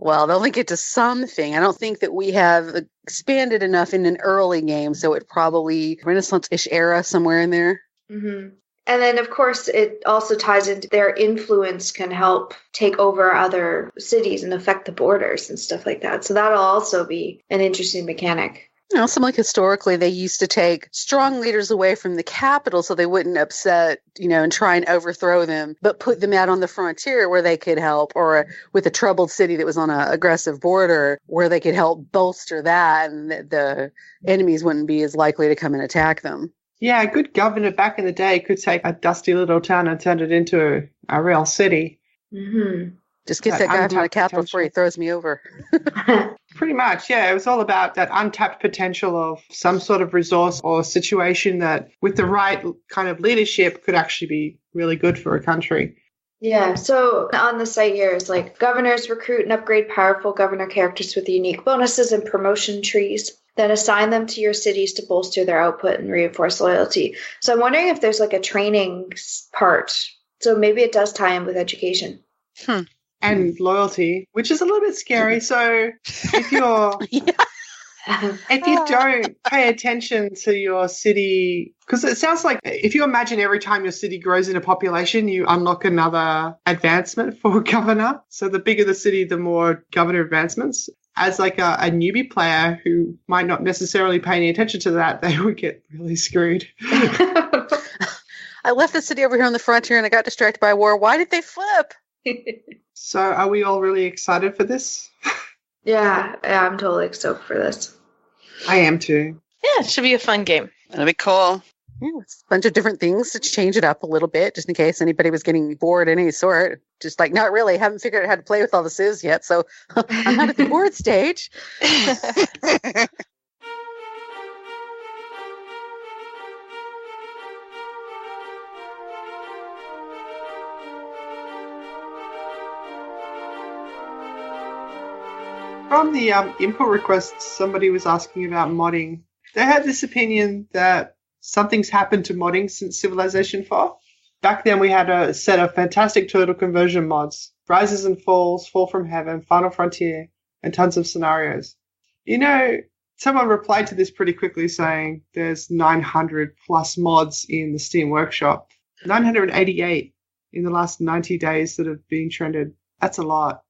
S1: Well, they'll link it to something. I don't think that we have expanded enough in an early game, so it probably Renaissance-ish era somewhere in there.
S3: Mm-hmm. And then, of course, it also ties into their influence can help take over other cities and affect the borders and stuff like that. So that'll also be an interesting mechanic.
S1: Some like historically, they used to take strong leaders away from the capital so they wouldn't upset, and try and overthrow them, but put them out on the frontier where they could help, or with a troubled city that was on an aggressive border where they could help bolster that, and the enemies wouldn't be as likely to come and attack them.
S2: Yeah, a good governor back in the day could take a dusty little town and turn it into a real city.
S3: Mm-hmm.
S1: Just get that guy out of the capital before he throws me over.
S2: Pretty much, yeah. It was all about that untapped potential of some sort of resource or situation that, with the right kind of leadership, could actually be really good for a country.
S3: Yeah, so on the site here is like governors recruit and upgrade powerful governor characters with unique bonuses and promotion trees. Then assign them to your cities to bolster their output and reinforce loyalty. So I'm wondering if there's like a training part. So maybe it does tie in with education.
S2: And loyalty, which is a little bit scary. So if you're if you don't pay attention to your city, because it sounds like if you imagine every time your city grows in a population, you unlock another advancement for governor. So the bigger the city, the more governor advancements. As like a newbie player who might not necessarily pay any attention to that, they would get really screwed.
S1: I left the city over here on the frontier and I got distracted by war. Why did they flip?
S2: So are we all really excited for this?
S3: Yeah, I'm totally stoked for this.
S2: I am too.
S4: Yeah, it should be a fun game.
S5: That'll be cool.
S1: Yeah, it's a bunch of different things to change it up a little bit, just in case anybody was getting bored in any sort. Just like, not really, haven't figured out how to play with all the civs yet, so I'm not at the board stage.
S2: From the input requests, somebody was asking about modding. They had this opinion that something's happened to modding since Civilization 4. Back then, we had a set of fantastic turtle conversion mods: Rises and Falls, Fall from Heaven, Final Frontier, and tons of scenarios. Someone replied to this pretty quickly saying there's 900 plus mods in the Steam Workshop. 988 in the last 90 days that have been trended. That's a lot.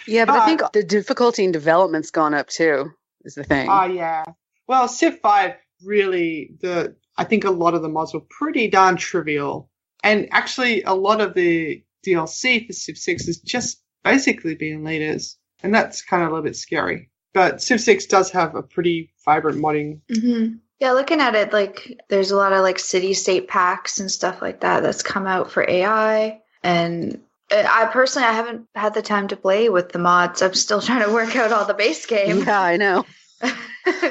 S1: Yeah, but I think the difficulty in development's gone up too, is the thing.
S2: Oh, yeah. Well, Civ 5 really, I think a lot of the mods were pretty darn trivial. And actually, a lot of the DLC for Civ 6 is just basically being leaders. And that's kind of a little bit scary. But Civ 6 does have a pretty vibrant modding.
S3: Mm-hmm. Yeah, looking at it, like, there's a lot of, like, city-state packs and stuff like that that's come out for AI. And I personally, I haven't had the time to play with the mods. I'm still trying to work out all the base game.
S1: Yeah, I know.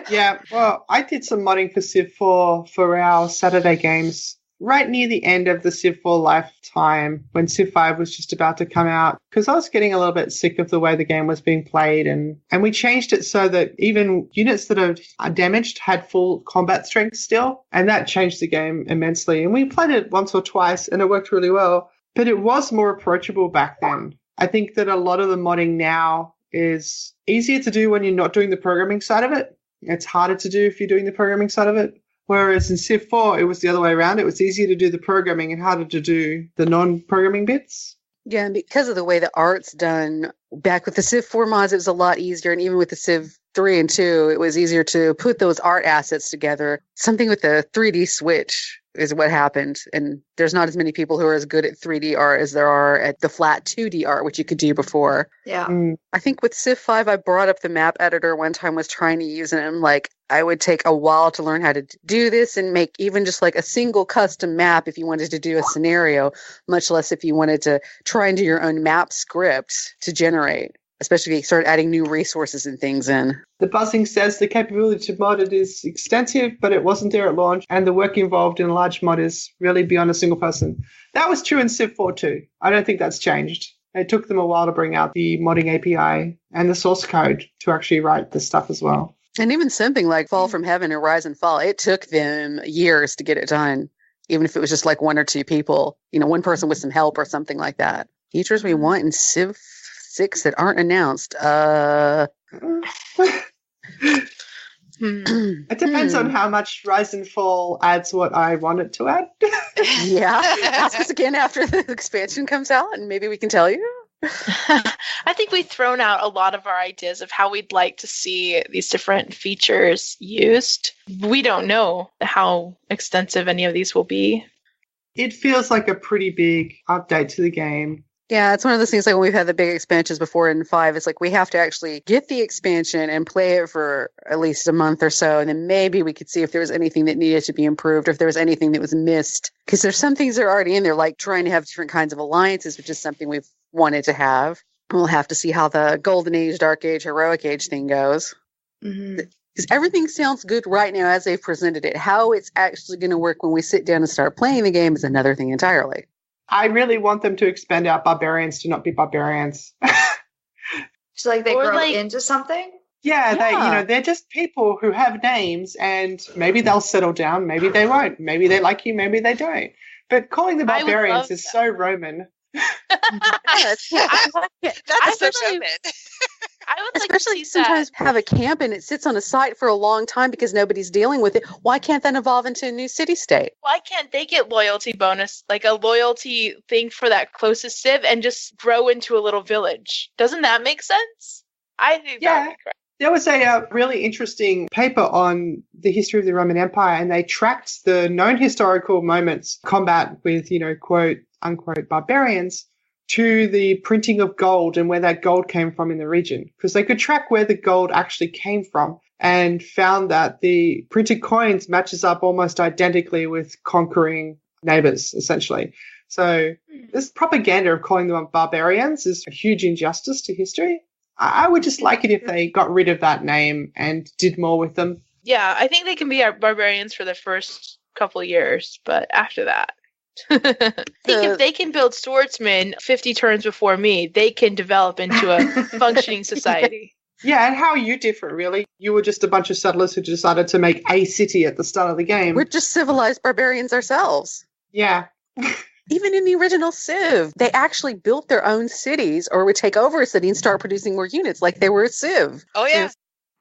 S2: Yeah, well, I did some modding for Civ 4 for our Saturday games right near the end of the Civ 4 lifetime when Civ 5 was just about to come out, because I was getting a little bit sick of the way the game was being played, and we changed it so that even units that are damaged had full combat strength still, and that changed the game immensely. And we played it once or twice, and it worked really well, but it was more approachable back then. I think that a lot of the modding now is easier to do when you're not doing the programming side of it. It's harder to do if you're doing the programming side of it. Whereas in Civ 4, it was the other way around. It was easier to do the programming and harder to do the non-programming bits.
S1: Yeah, and because of the way the art's done, back with the Civ 4 mods, it was a lot easier. And even with the Civ 3 and 2, it was easier to put those art assets together. Something with the 3D switch is what happened. And there's not as many people who are as good at 3D art as there are at the flat 2D art, which you could do before.
S3: Yeah.
S1: I think with Civ 5, I brought up the map editor one time, was trying to use it, and I'm like, I would take a while to learn how to do this and make even just like a single custom map if you wanted to do a scenario, much less if you wanted to try and do your own map script to generate, especially if you start adding new resources and things in. The
S2: buzzing says the capability to mod it is extensive, but it wasn't there at launch, and the work involved in a large mod is really beyond a single person. That was true in Civ 4 too. I don't think that's changed. It took them a while to bring out the modding API and the source code to actually write the stuff as well.
S1: And even something like Fall from Heaven or Rise and Fall, it took them years to get it done, even if it was just like one or two people, one person with some help or something like that. Features we want in Civ 6 that aren't announced.
S2: It depends on how much Rise and Fall adds what I want it to add.
S1: Yeah. Ask us again after the expansion comes out, and maybe we can tell you.
S4: I think we've thrown out a lot of our ideas of how we'd like to see these different features used. We don't know how extensive any of these will be.
S2: It feels like a pretty big update to the game.
S1: Yeah, it's one of those things like when we've had the big expansions before in 5, it's like we have to actually get the expansion and play it for at least a month or so, and then maybe we could see if there was anything that needed to be improved, or if there was anything that was missed. Because there's some things that are already in there, like trying to have different kinds of alliances, which is something we've wanted to have. We'll have to see how the Golden Age, Dark Age, Heroic Age thing goes. Because everything sounds good right now as they've presented it. How it's actually going to work when we sit down and start playing the game is another thing entirely.
S2: I really want them to expand out barbarians to not be barbarians.
S3: So like they
S4: Or
S3: grow
S4: like-
S3: into something?
S2: Yeah, they're just people who have names, and maybe they'll settle down, maybe they won't. Maybe they like you, maybe they don't. But calling them
S4: I would
S2: barbarians
S4: love
S2: is
S4: that.
S2: so Roman.
S5: That's so
S4: really-
S5: good.
S1: I would especially like sometimes have a camp and it sits on a site for a long time because nobody's dealing with it. Why can't that evolve into a new city-state?
S4: Why can't they get loyalty bonus, like a loyalty thing for that closest civ, and just grow into a little village? Doesn't that make sense? I think that would be great.
S2: There was a really interesting paper on the history of the Roman Empire, and they tracked the known historical moments, combat with, quote, unquote, barbarians, to the printing of gold and where that gold came from in the region. Because they could track where the gold actually came from and found that the printed coins matches up almost identically with conquering neighbors, essentially. So this propaganda of calling them barbarians is a huge injustice to history. I would just like it if they got rid of that name and did more with them.
S4: Yeah, I think they can be our barbarians for the first couple of years, but after that. I think if they can build swordsmen 50 turns before me, they can develop into a functioning society.
S2: Yeah, and how are you different, really? You were just a bunch of settlers who decided to make a city at the start of the game.
S1: We're just civilized barbarians ourselves.
S2: Yeah.
S1: Even in the original Civ, they actually built their own cities or would take over a city and start producing more units like they were a Civ.
S5: Oh, yeah.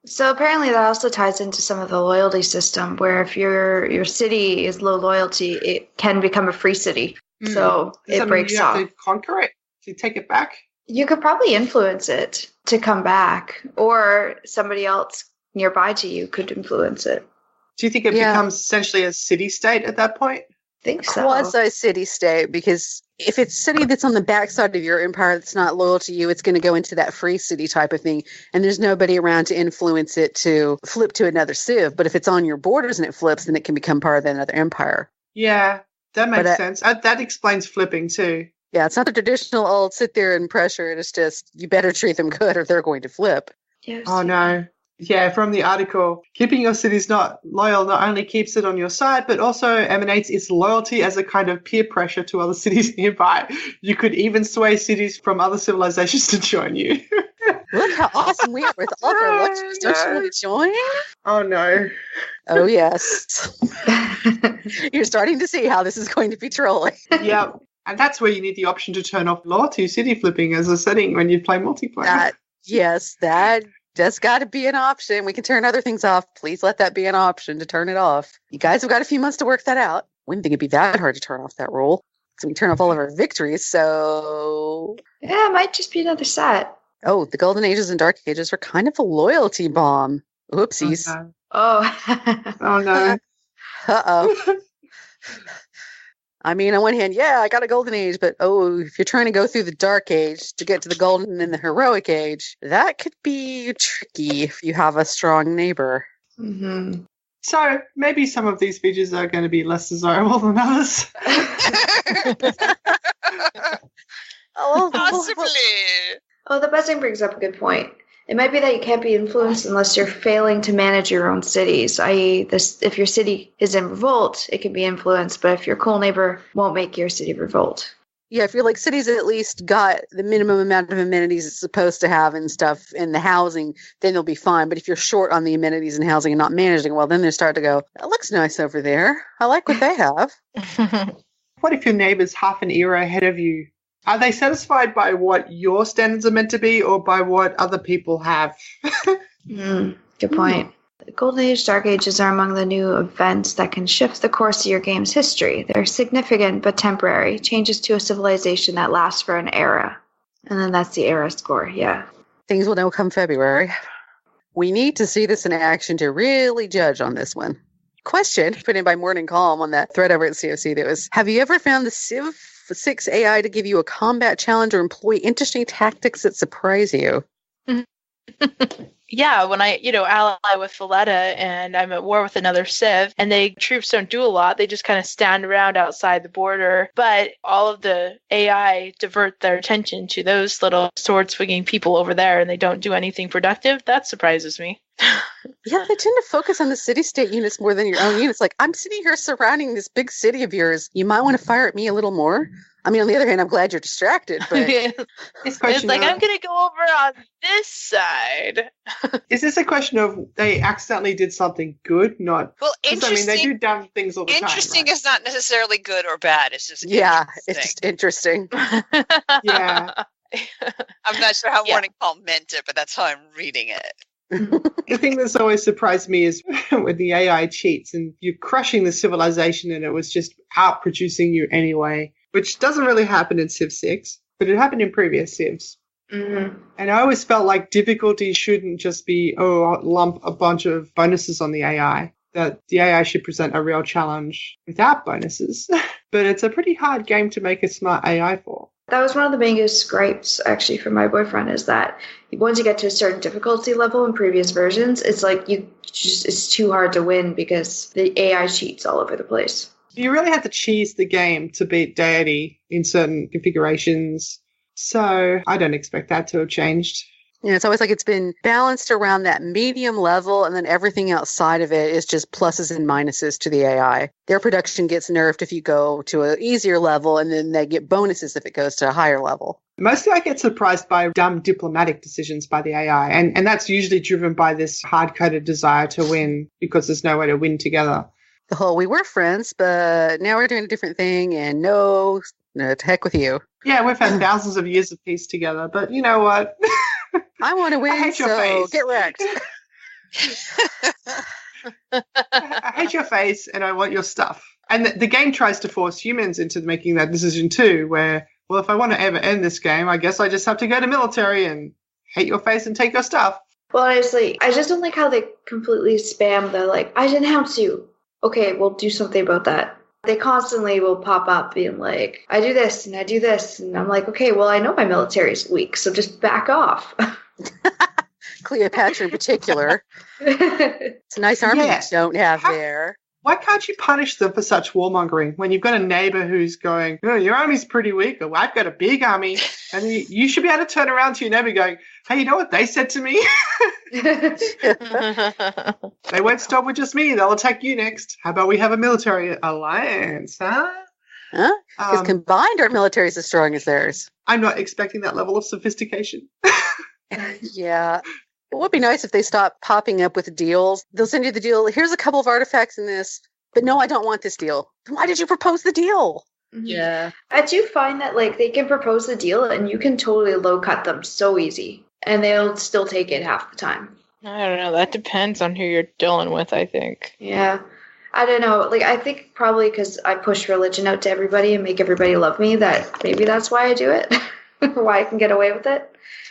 S3: So apparently that also ties into some of the loyalty system, where if your city is low loyalty, it can become a free city. So it breaks off.
S2: You have to conquer it to take it back?
S3: You could probably influence it to come back, or somebody else nearby to you could influence it.
S2: Do you think it becomes essentially a city-state at that point?
S3: I think so.
S1: Quasi city-state, because if it's a city that's on the backside of your empire that's not loyal to you, it's going to go into that free city type of thing, and there's nobody around to influence it to flip to another civ. But if it's on your borders and it flips, then it can become part of another empire.
S2: Yeah, that makes sense. That explains flipping too.
S1: Yeah, it's not the traditional old sit there and pressure. It's just you better treat them good or they're going to flip.
S3: Yes.
S2: Oh no. Yeah, from the article, keeping your cities not loyal not only keeps it on your side, but also emanates its loyalty as a kind of peer pressure to other cities nearby. You could even sway cities from other civilizations to join you.
S1: Look how awesome we are with all of our luxuries. Don't you want to join?
S2: Oh no.
S1: Oh yes. You're starting to see how this is going to be trolling.
S2: Yep. And that's where you need the option to turn off loyalty city flipping as a setting when you play multiplayer.
S1: That's got to be an option. We can turn other things off. Please let that be an option to turn it off. You guys have got a few months to work that out. Wouldn't think it'd be that hard to turn off that rule. So we turn off all of our victories. So
S3: Yeah, it might just be another set.
S1: oh, the Golden Ages and Dark Ages are kind of a loyalty bomb. Oopsies.
S3: Oh.
S2: Oh no.
S1: Uh-oh. I mean, on one hand, yeah, I got a Golden Age, but if you're trying to go through the Dark Age to get to the Golden and the Heroic Age, that could be tricky if you have a strong neighbor.
S3: Mm-hmm.
S2: So maybe some of these features are going to be less desirable than others.
S5: Possibly.
S3: Oh, the buzzing brings up a good point. It might be that you can't be influenced unless you're failing to manage your own cities, i.e. if your city is in revolt, it can be influenced, but if your cool neighbor won't make your city revolt.
S1: Yeah, if you're like cities at least got the minimum amount of amenities it's supposed to have and stuff in the housing, then they'll be fine. But if you're short on the amenities and housing and not managing well, then they start to go, that looks nice over there. I like what they have.
S2: What if your neighbor's half an era ahead of you Are they satisfied by what your standards are meant to be or by what other people have?
S3: Good point. Golden Age, Dark Ages are among the new events that can shift the course of your game's history. They're significant but temporary, changes to a civilization that lasts for an era. And then that's the era score, yeah.
S1: Things will know come February. We need to see this in action to really judge on this one. Question put in by Morning Calm on that thread over at CFC that was, have you ever found the Civ 6 AI to give you a combat challenge or employ interesting tactics that surprise you?
S4: Yeah, when I, ally with Valletta and I'm at war with another Civ and troops don't do a lot, they just kind of stand around outside the border. But all of the AI divert their attention to those little sword swinging people over there and they don't do anything productive. That surprises me.
S1: Yeah, they tend to focus on the city-state units more than your own units. Like, I'm sitting here surrounding this big city of yours. You might want to fire at me a little more. I mean, on the other hand, I'm glad you're distracted, but
S4: it's like, I'm going to go over on this side.
S2: Is this a question of they accidentally did something good? Not,
S5: well, interesting.
S2: I mean, they do dumb things all the time.
S5: Interesting is not necessarily good or bad. It's just
S1: it's just interesting.
S2: Yeah.
S5: I'm not sure how Morning Call meant it, but that's how I'm reading it.
S2: The thing that's always surprised me is when the AI cheats and you're crushing the civilization and it was just outproducing you anyway, which doesn't really happen in Civ 6, but it happened in previous Civs.
S3: Mm-hmm.
S2: And I always felt like difficulty shouldn't just be, lump a bunch of bonuses on the AI, that the AI should present a real challenge without bonuses. But it's a pretty hard game to make a smart AI for.
S3: That was one of the biggest gripes, actually, for my boyfriend, is that once you get to a certain difficulty level in previous versions, it's like it's too hard to win because the AI cheats all over the place.
S2: You really have to cheese the game to beat Deity in certain configurations. So I don't expect that to have changed.
S1: Yeah, it's always like it's been balanced around that medium level, and then everything outside of it is just pluses and minuses to the AI. Their production gets nerfed if you go to an easier level, and then they get bonuses if it goes to a higher level.
S2: Mostly I get surprised by dumb diplomatic decisions by the AI, and that's usually driven by this hard-coded desire to win because there's no way to win together.
S1: The whole, we were friends, but now we're doing a different thing, and no, to heck with you.
S2: Yeah, we've had thousands of years of peace together, but you know what?
S1: I want to win,
S2: I hate your
S1: so
S2: face.
S1: Get wrecked.
S2: I hate your face, and I want your stuff. And the game tries to force humans into making that decision too, where, well, if I want to ever end this game, I guess I just have to go to military and hate your face and take your stuff.
S3: Well, honestly, I just don't like how they completely spam the, like, I denounce you. Okay, we'll do something about that. They constantly will pop up being like, I do this and I do this. And I'm like, okay, well, I know my military's weak, so just back off.
S1: Cleopatra in particular. It's a nice army you don't have there.
S2: Why can't you punish them for such warmongering when you've got a neighbor who's going, oh, your army's pretty weak, or I've got a big army, and you should be able to turn around to your neighbor going, hey, you know what they said to me? They won't stop with just me. They'll attack you next. How about we have a military alliance, huh?
S1: Huh? Because combined, our military is as strong as theirs.
S2: I'm not expecting that level of sophistication.
S1: Yeah. It would be nice if they stopped popping up with deals. They'll send you the deal. Here's a couple of artifacts in this. But no, I don't want this deal. Why did you propose the deal?
S3: Yeah. I do find that, like, they can propose the deal and you can totally low cut them so easy. And they'll still take it half the time.
S4: I don't know. That depends on who you're dealing with, I think.
S3: Yeah. I don't know. Like, I think probably because I push religion out to everybody and make everybody love me, that maybe that's why I do it. Why I can get away with it.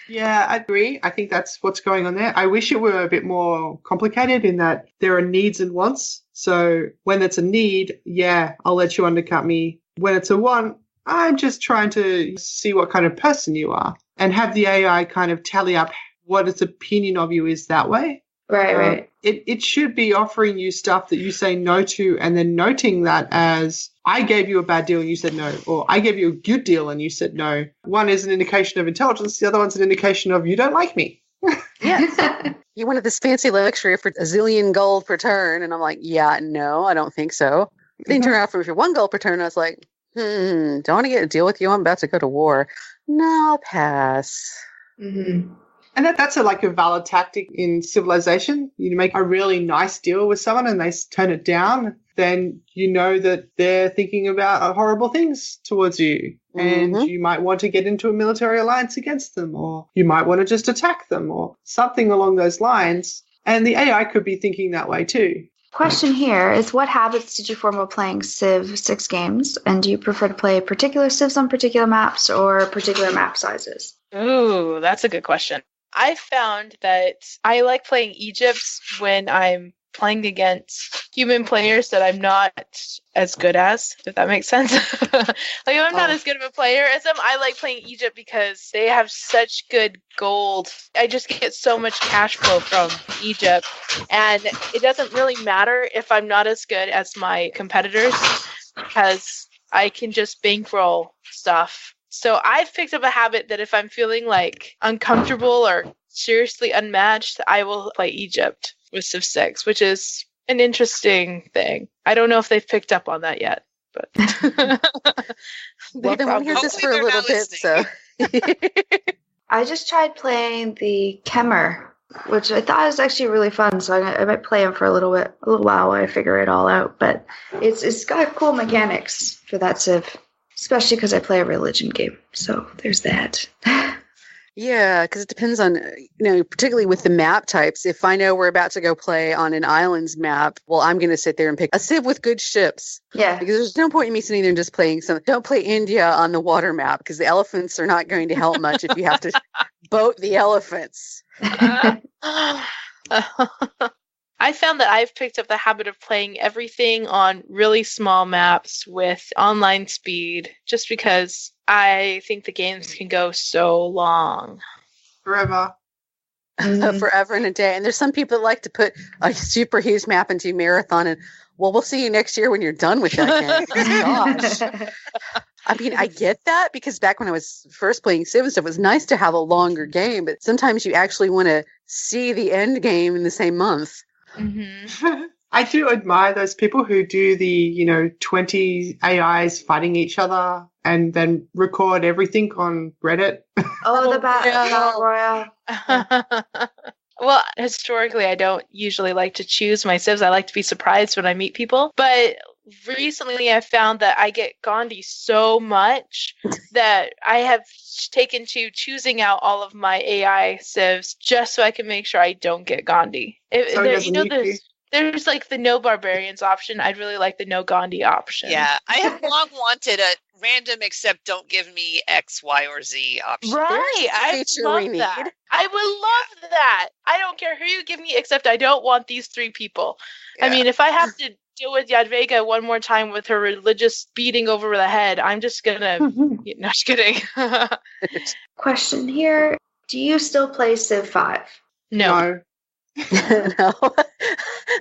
S2: Yeah, I agree. I think that's what's going on there. I wish it were a bit more complicated in that there are needs and wants. So when it's a need, yeah, I'll let you undercut me. When it's a want, I'm just trying to see what kind of person you are and have the AI kind of tally up what its opinion of you is that way.
S3: Right.
S2: It should be offering you stuff that you say no to and then noting that as I gave you a bad deal and you said no, or I gave you a good deal and you said no. One is an indication of intelligence. The other one's an indication of you don't like me.
S1: Yes. You wanted this fancy luxury for a zillion gold per turn. And I'm like, yeah, no, I don't think so. Then turn around for 1 gold per turn. I was like, don't want to get a deal with you. I'm about to go to war. No, I'll pass.
S3: Mm-hmm.
S2: And that's a valid tactic in civilization. You make a really nice deal with someone and they turn it down. then you know that they're thinking about horrible things towards you. And you might want to get into a military alliance against them, or you might want to just attack them, or something along those lines. And the AI could be thinking that way too.
S3: Question here is, what habits did you form while playing Civ 6 games? And do you prefer to play particular Civs on particular maps or particular map sizes?
S4: Ooh, that's a good question. I found that I like playing Egypt when I'm playing against human players that I'm not as good as, if that makes sense. Like, if I'm not as good of a player as them, I like playing Egypt because they have such good gold. I just get so much cash flow from Egypt, and it doesn't really matter if I'm not as good as my competitors because I can just bankroll stuff. So I've picked up a habit that if I'm feeling like uncomfortable or seriously unmatched, I will play Egypt with Civ 6, which is an interesting thing. I don't know if they've picked up on that yet, but
S1: well, then we'll hear this for a little bit. So
S3: I just tried playing the Kemmer, which I thought was actually really fun. So I might play him for a little while while I figure it all out. But it's got cool mechanics for that Civ, especially because I play a religion game. So there's that.
S1: Yeah, because it depends on, particularly with the map types. If I know we're about to go play on an islands map, well, I'm going to sit there and pick a Civ with good ships.
S3: Yeah.
S1: Because there's no point in me sitting there and just playing something. Don't play India on the water map because the elephants are not going to help much if you have to boat the elephants.
S4: I found that I've picked up the habit of playing everything on really small maps with online speed just because I think the games can go so long.
S2: Forever.
S1: Forever and a day. And there's some people that like to put a super huge map into marathon and, well, we'll see you next year when you're done with that game. Gosh. I mean, I get that because back when I was first playing Civ and stuff, it was nice to have a longer game, but sometimes you actually want to see the end game in the same month.
S4: Mm-hmm.
S2: I do admire those people who do the, 20 AIs fighting each other and then record everything on Reddit.
S3: Oh, the Battle Royale.
S4: Well, historically, I don't usually like to choose my Civs. I like to be surprised when I meet people. But recently, I found that I get Gandhi so much that I have taken to choosing out all of my AI Civs just so I can make sure I don't get Gandhi. There's like the no barbarians option. I'd really like the no Gandhi option.
S5: Yeah, I have long wanted a random except don't give me X, Y, or Z option.
S4: Right, I love that. I would love that. I don't care who you give me except I don't want these three people. Yeah. I mean, if I have to deal with Yadviga one more time with her religious beating over the head, I'm just gonna... No, just kidding.
S3: Question here. Do you still play Civ 5?
S2: No.
S1: No.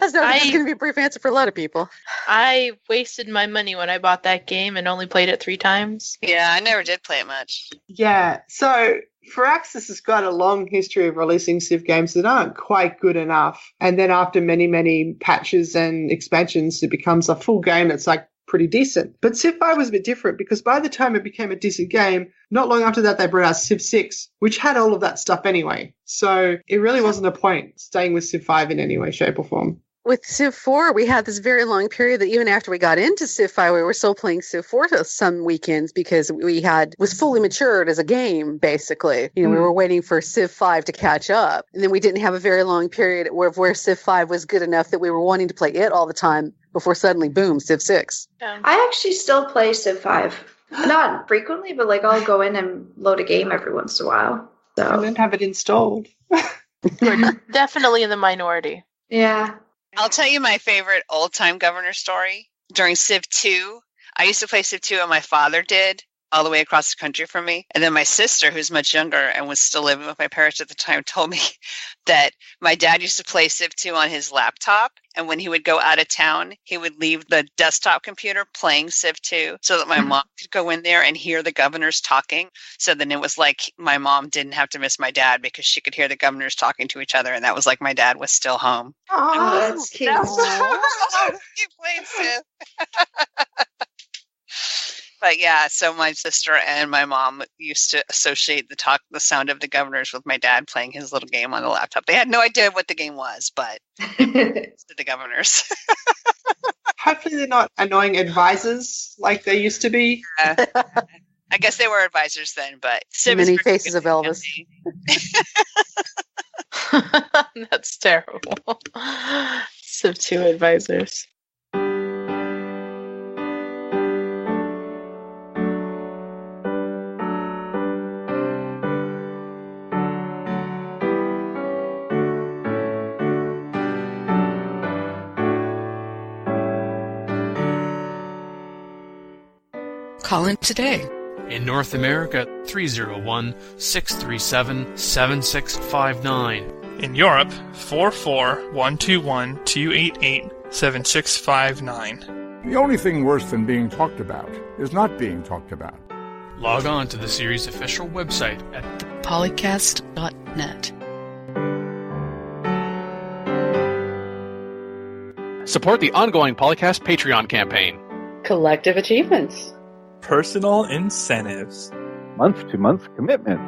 S1: That's going to be a brief answer for a lot of people.
S4: I wasted my money when I bought that game and only played it 3 times.
S5: Yeah, I never did play it much.
S2: Yeah, so Firaxis has got a long history of releasing Civ games that aren't quite good enough. And then after many, many patches and expansions, it becomes a full game that's like pretty decent. But Civ 5 was a bit different because by the time it became a decent game, not long after that, they brought out Civ 6, which had all of that stuff anyway. So it really wasn't a point staying with Civ 5 in any way, shape, or form.
S1: With Civ 4, we had this very long period that even after we got into Civ 5, we were still playing Civ 4 some weekends because was fully matured as a game, basically. We were waiting for Civ 5 to catch up. And then we didn't have a very long period where Civ 5 was good enough that we were wanting to play it all the time before suddenly, boom, Civ 6.
S3: I actually still play Civ 5. Not frequently, but I'll go in and load a game every once in a while. So.
S2: And then have it installed.
S4: We're definitely in the minority.
S3: Yeah.
S5: I'll tell you my favorite old-time governor story. During Civ 2, I used to play Civ 2 and my father did, all the way across the country from me. And then my sister, who's much younger and was still living with my parents at the time, told me that my dad used to play Civ 2 on his laptop. And when he would go out of town, he would leave the desktop computer playing Civ 2 so that my mom could go in there and hear the governors talking. So then it was like my mom didn't have to miss my dad because she could hear the governors talking to each other. And that was like my dad was still home.
S3: Oh, that's cute.
S5: He played Civ. But yeah, so my sister and my mom used to associate the sound of the governors with my dad playing his little game on the laptop. They had no idea what the game was, but the governors.
S2: Hopefully they're not annoying advisors like they used to be.
S5: I guess they were advisors then, but
S1: Many faces of Elvis.
S4: That's terrible. Civ 2 advisors.
S6: Call in today.
S7: In North America, 301-637-7659.
S8: In Europe, 44121-288-7659.
S9: The only thing worse than being talked about is not being talked about.
S7: Log on to the series' official website at
S6: PolyCast.net.
S10: Support the ongoing PolyCast Patreon campaign.
S1: Collective achievements.
S8: Personal incentives.
S11: Month-to-month commitment.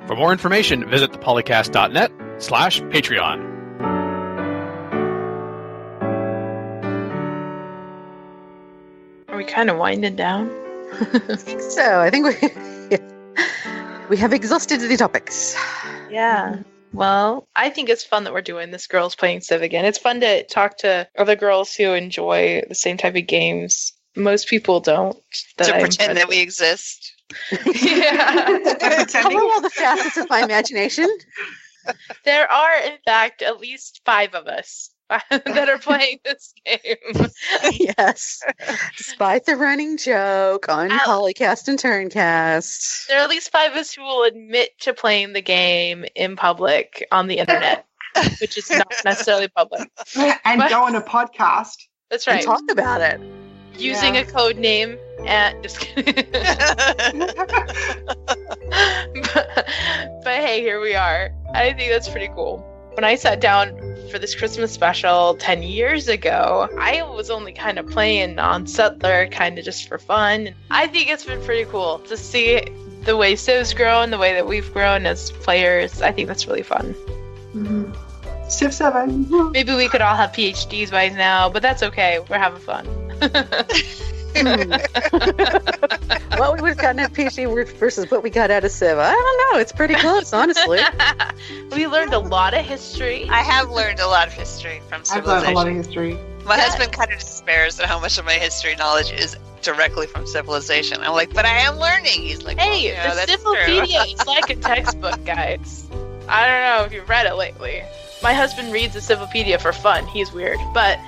S10: For more information, visit thepolycast.net/Patreon.
S4: Are we kind of winding down?
S1: I think so. I think we have exhausted the topics.
S4: Yeah. Well, I think it's fun that we're doing this Girls Playing Civ again. It's fun to talk to other girls who enjoy the same type of games. Most people don't.
S5: To pretend that we exist.
S4: Yeah.
S1: Cover all the facets of my imagination.
S4: There are, in fact, at least 5 of us that are playing this game.
S1: Yes. Despite the running joke on PolyCast and Turncast.
S4: There are at least 5 of us who will admit to playing the game in public on the internet, which is not necessarily public.
S2: And go on a podcast.
S4: That's right.
S1: And talk about it.
S4: Using a code name and just kidding. but hey, here we are. I think that's pretty cool. When I sat down for this Christmas special 10 years ago, I was only kind of playing on Settler, kind of just for fun. I think it's been pretty cool to see the way Civ's grown, the way that we've grown as players. I think that's really fun.
S2: Mm-hmm. Civ 7.
S4: Maybe we could all have PhDs by now, but that's okay. We're having fun.
S1: What we would have gotten at PhD versus what we got out of Civ. I don't know. It's pretty close, honestly.
S4: We learned a lot of history.
S5: I have learned a lot of history from Civilization.
S2: I've learned a lot of history.
S5: My husband kind of despairs at how much of my history knowledge is directly from Civilization. I'm like, but I am learning. He's like,
S4: hey,
S5: well,
S4: the Civilopedia is like a textbook, guys. I don't know if you've read it lately. My husband reads the Civilopedia for fun. He's weird, but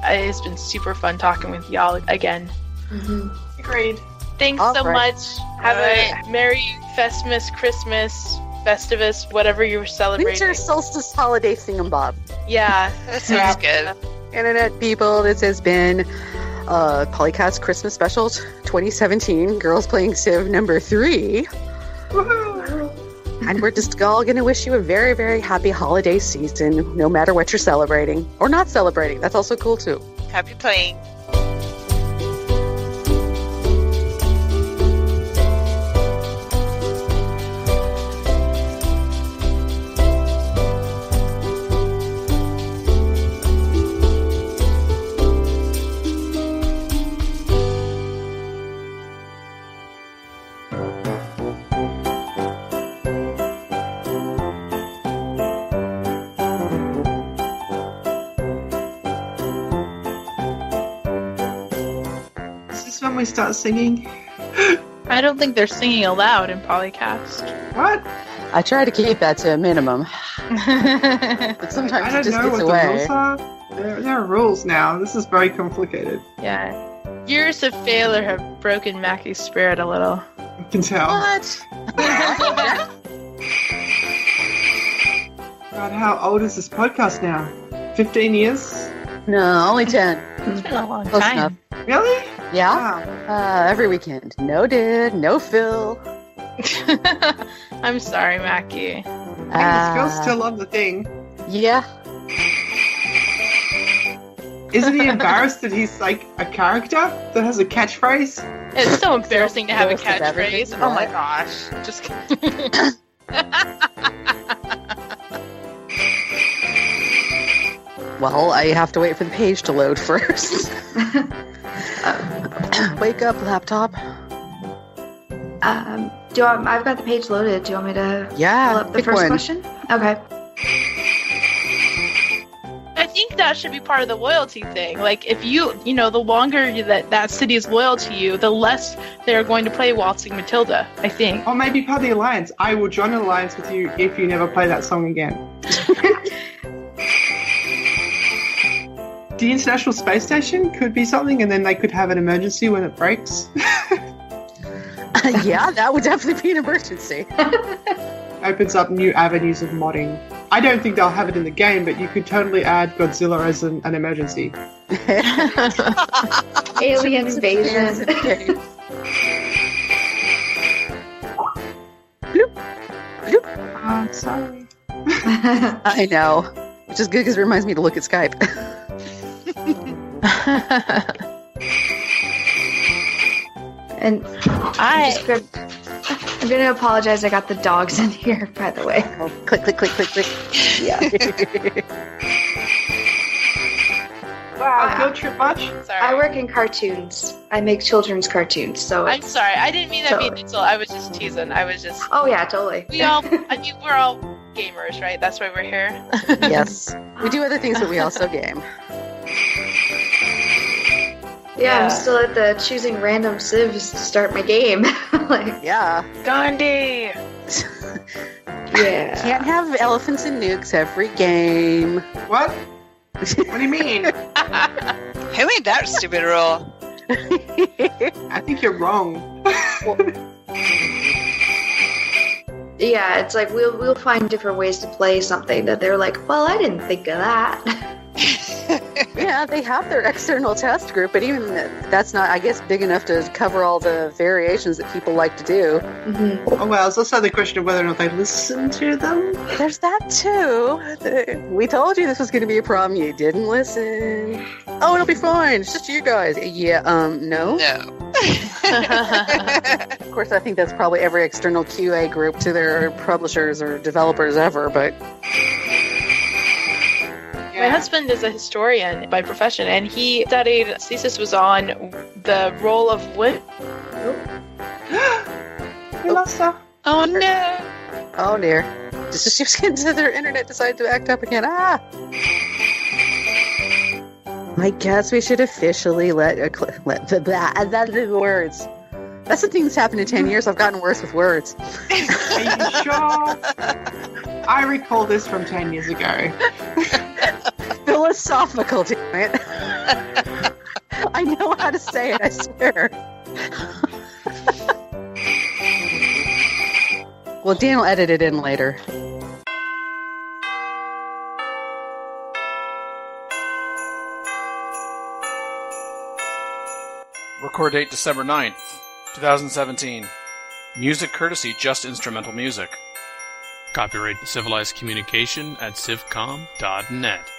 S4: it's been super fun talking with y'all again.
S2: Mm-hmm. Agreed.
S4: Thanks so much. Have a Merry Festmas, Christmas, Festivus, whatever you're celebrating.
S1: Winter solstice holiday thingamabob.
S4: Yeah.
S5: That sounds good.
S1: Internet people, this has been PolyCast Christmas Special 2017, Girls Playing Civ number 3. And we're just all going to wish you a very, very happy holiday season, no matter what you're celebrating. Or not celebrating. That's also cool, too.
S5: Happy playing.
S2: We start singing.
S4: I don't think they're singing aloud in PolyCast.
S2: What?
S1: I try to keep that to a minimum. But sometimes it just gets away.
S2: The rules are. There are rules now. This is very complicated.
S4: Yeah. Years of failure have broken Mackie's spirit a little.
S2: I can tell.
S1: What?
S2: God, how old is this podcast now? 15 years?
S1: No, only 10.
S4: It's been a long
S1: Close
S4: time.
S1: enough.
S2: Really?
S1: Yeah.
S2: Wow.
S1: Every weekend. No Did, no Phil.
S4: I'm sorry, Mackie.
S2: Is Phil still on the thing?
S1: Yeah.
S2: Isn't he embarrassed that he's like a character that has a catchphrase?
S4: It's so embarrassing to have a
S1: Embarrassed of
S4: catchphrase.
S1: everything,
S4: Oh my
S1: right?
S4: gosh. Just kidding.
S1: Well, I have to wait for the page to load first. Wake up, laptop.
S3: I've got the page loaded. Do you want me to pull up the
S1: pick
S3: first
S1: one.
S3: question? Okay.
S4: I think that should be part of the loyalty thing. Like, if the longer that city is loyal to you, the less they're going to play Waltzing Matilda, I think.
S2: Or maybe part of the alliance. I will join an alliance with you if you never play that song again. The International Space Station could be something, and then they could have an emergency when it breaks.
S1: Yeah, that would definitely be an emergency.
S2: Opens up new avenues of modding. I don't think they'll have it in the game, but you could totally add Godzilla as an emergency.
S3: Alien invasion.
S1: Bloop. Bloop.
S2: I'm sorry.
S1: I know. Which is good because it reminds me to look at Skype.
S3: And I'm going to apologize. I got the dogs in here, by the way.
S1: Oh, click, click, click, click, click.
S3: Yeah.
S2: Wow, field trip much?
S4: Sorry.
S3: I work in cartoons. I make children's cartoons, so
S4: I'm sorry. I didn't mean that to be an insult. I was just teasing. I was just...
S3: Oh, yeah, totally.
S4: we're all gamers, right? That's why we're here.
S1: Yes. We do other things, but we also game.
S3: Yeah, I'm still at the choosing random civs to start my game.
S1: Yeah.
S4: Gandhi!
S3: Yeah.
S1: Can't have elephants and nukes every game.
S2: What? What do you mean?
S5: Who made that stupid rule?
S2: I think you're wrong.
S3: Yeah, it's like we'll find different ways to play something that they're like, well, I didn't think of that.
S1: Yeah, they have their external test group, but even that's not, I guess, big enough to cover all the variations that people like to do.
S3: Mm-hmm.
S2: Oh, well, it's also the question of whether or not they listen to them.
S1: There's that too. We told you this was going to be a problem. You didn't listen. Oh, it'll be fine. It's just you guys. Yeah, no.
S5: No.
S1: Of course, I think that's probably every external QA group to their publishers or developers ever, but...
S4: My husband is a historian by profession, and he studied, his thesis was on the role of women.
S2: We lost her.
S4: Oh no!
S1: Oh dear. Just as she was getting to their internet decided to act up again. Ah! I guess we should officially let the words. That's the thing that's happened in 10 years. I've gotten worse with words.
S2: Are you sure? I recall this from 10 years ago.
S1: Philosophical, damn it. I know how to say it, I swear. Well, Dan will edit it in later.
S10: Record date December 9th, 2017. Music courtesy Just Instrumental Music.
S7: Copyright Civilized Communication at civcom.net.